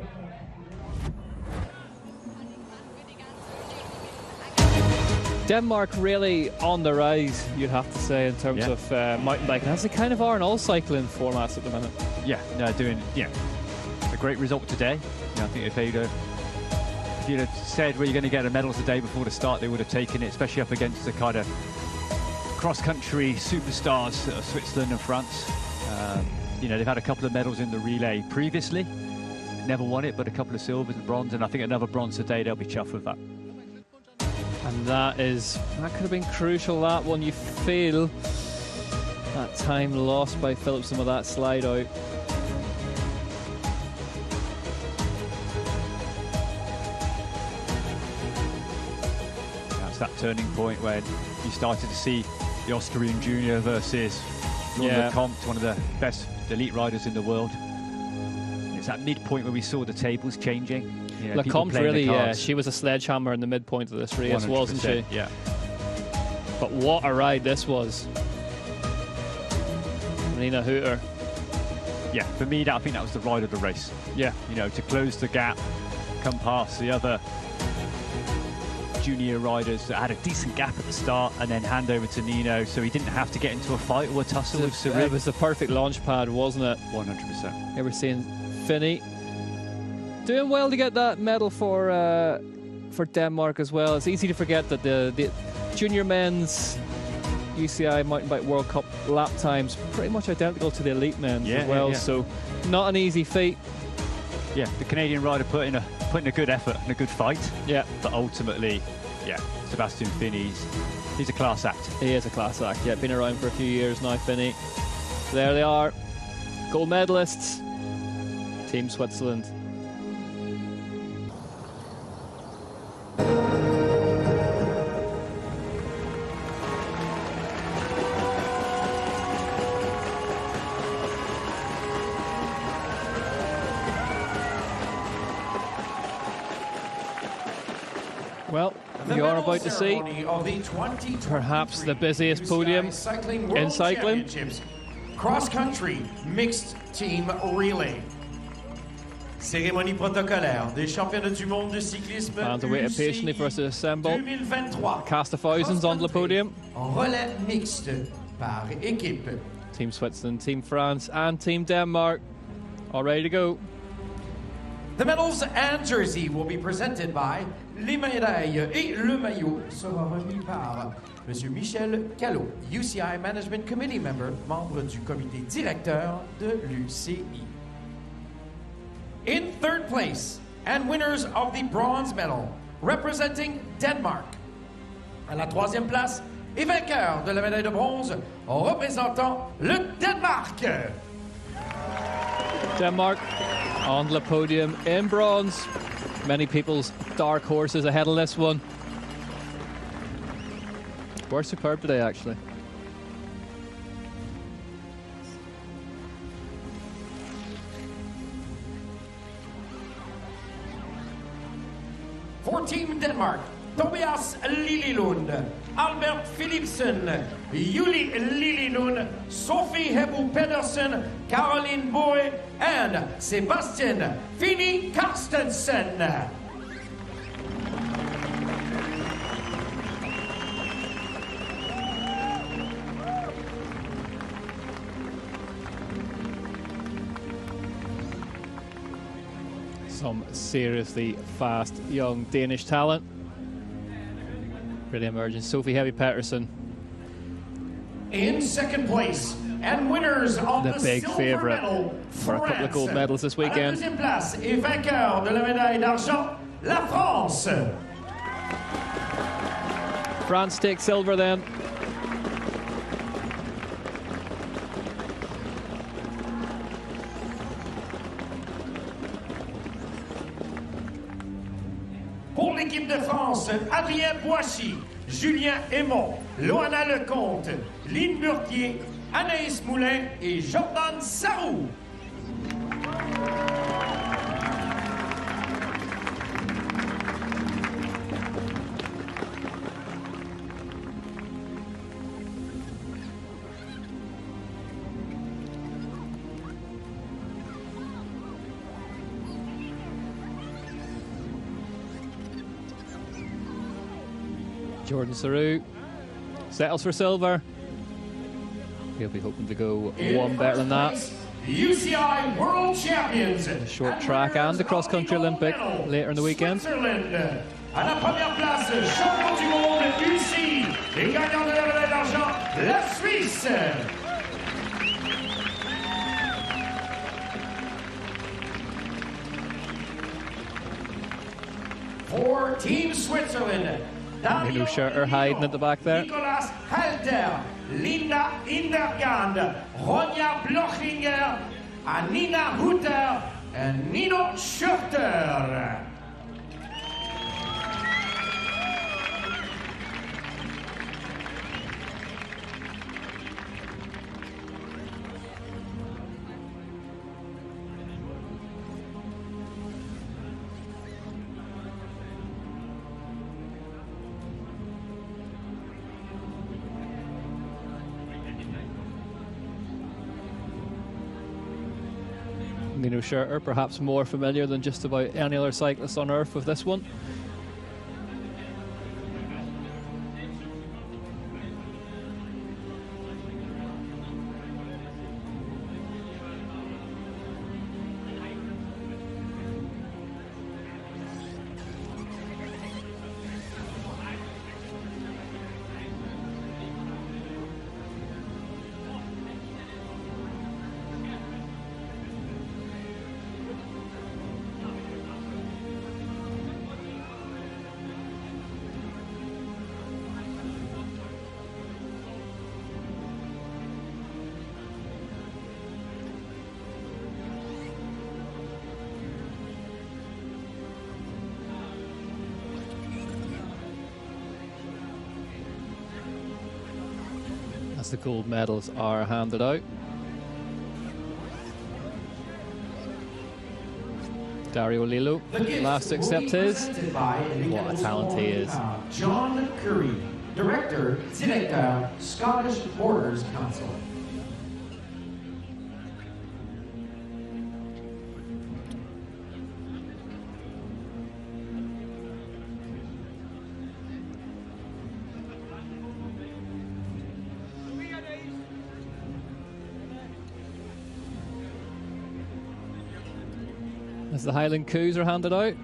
Denmark really on the rise, you'd have to say, in terms of mountain biking. As they kind of are in all cycling formats at the minute. Yeah, they're doing a great result today. I think if you'd have said we're going to get a medal today before the start, they would have taken it, especially up against the kind of cross-country superstars of Switzerland and France. They've had a couple of medals in the relay previously, never won it, but a couple of silvers and bronze, and I think another bronze today. They'll be chuffed with that. And that could have been crucial, that one. You feel that time lost by Philipsen with that slide out. That's that turning point when you started to see the Austrian junior versus Lecomte, one of the best elite riders in the world. It's that midpoint where we saw the tables changing. Lecomte really, she was a sledgehammer in the midpoint of this race, wasn't she? Yeah. But what a ride this was. Nina Hooter. Yeah, for me, I think that was the ride of the race. Yeah. To close the gap, come past the other junior riders that had a decent gap at the start and then hand over to Nino, so he didn't have to get into a fight or a tussle with Sarib. It was the perfect launch pad, wasn't it? 100%. Here we're seeing Finney doing well to get that medal for Denmark as well. It's easy to forget that the junior men's UCI Mountain Bike World Cup lap times pretty much identical to the elite men's as well. So not an easy feat. Yeah, the Canadian rider put in a good effort and a good fight. Yeah, but ultimately, Sebastian Finney, he's a class act. He is a class act. Yeah, been around for a few years now, Finney. There they are, gold medalists, Team Switzerland. Well, you are about to see perhaps the busiest podium in cycling. Cross-country mixed team relay. Cérémonie protocolaire des championnats du monde de cyclisme. Fans are waiting patiently for us to assemble. 2023. Cast of thousands on the podium. Relais mixte par équipe. Team Switzerland, Team France, and Team Denmark all ready to go. The medals and jersey will be presented by les médailles et le maillot sera remis par Monsieur Michel Callot, UCI Management Committee member, membre du comité directeur de l'UCI. In third place, and winners of the bronze medal, representing Denmark. À la troisième place, et vainqueur de la médaille de bronze, représentant le Danemark. Denmark on the podium in bronze. Many people's dark horses ahead of this one. Were superb today, actually. For Team Denmark, Tobias Lillelund, Albert Philipsen, Julie Lillelund, Sophie Hebu Pedersen, Caroline Boy, and Sebastian Fini Carstensen. Some seriously fast young Danish talent. Really emerging. Sophie Hebu Pedersen, In second place, and winners of the the big silver favourite medal, for a couple of gold medals this À la weekend. deuxième place et vainqueur de la médaille d'argent, la France. France takes silver then. Pour l'équipe de France, Adrien Boissy, Julien Aymon, Loana Lecomte, Lynn Burquier, Anaïs Moulin et Jordan Sarrou. Jordan Sarrou settles for silver. He'll be hoping to go one better than that. UCI World Champions. Short track and the cross-country Olympic later in the weekend. Switzerland. À la première place, champion du monde UCI et gagnant de la médaille d'argent, la Suisse. For Team Switzerland, Minu Scherter hiding at the back there. Nicolas Halter, Linda Indergand, Ronja Blochinger, Anina Hutter, and Nino Scherter. Minu Scherter, perhaps more familiar than just about any other cyclist on earth with this one. As the gold medals are handed out. Dario Lillo, last to accept his. What a talent he is. John Curry, Director, Director, Scottish Borders Council. As the Highland coups are handed out.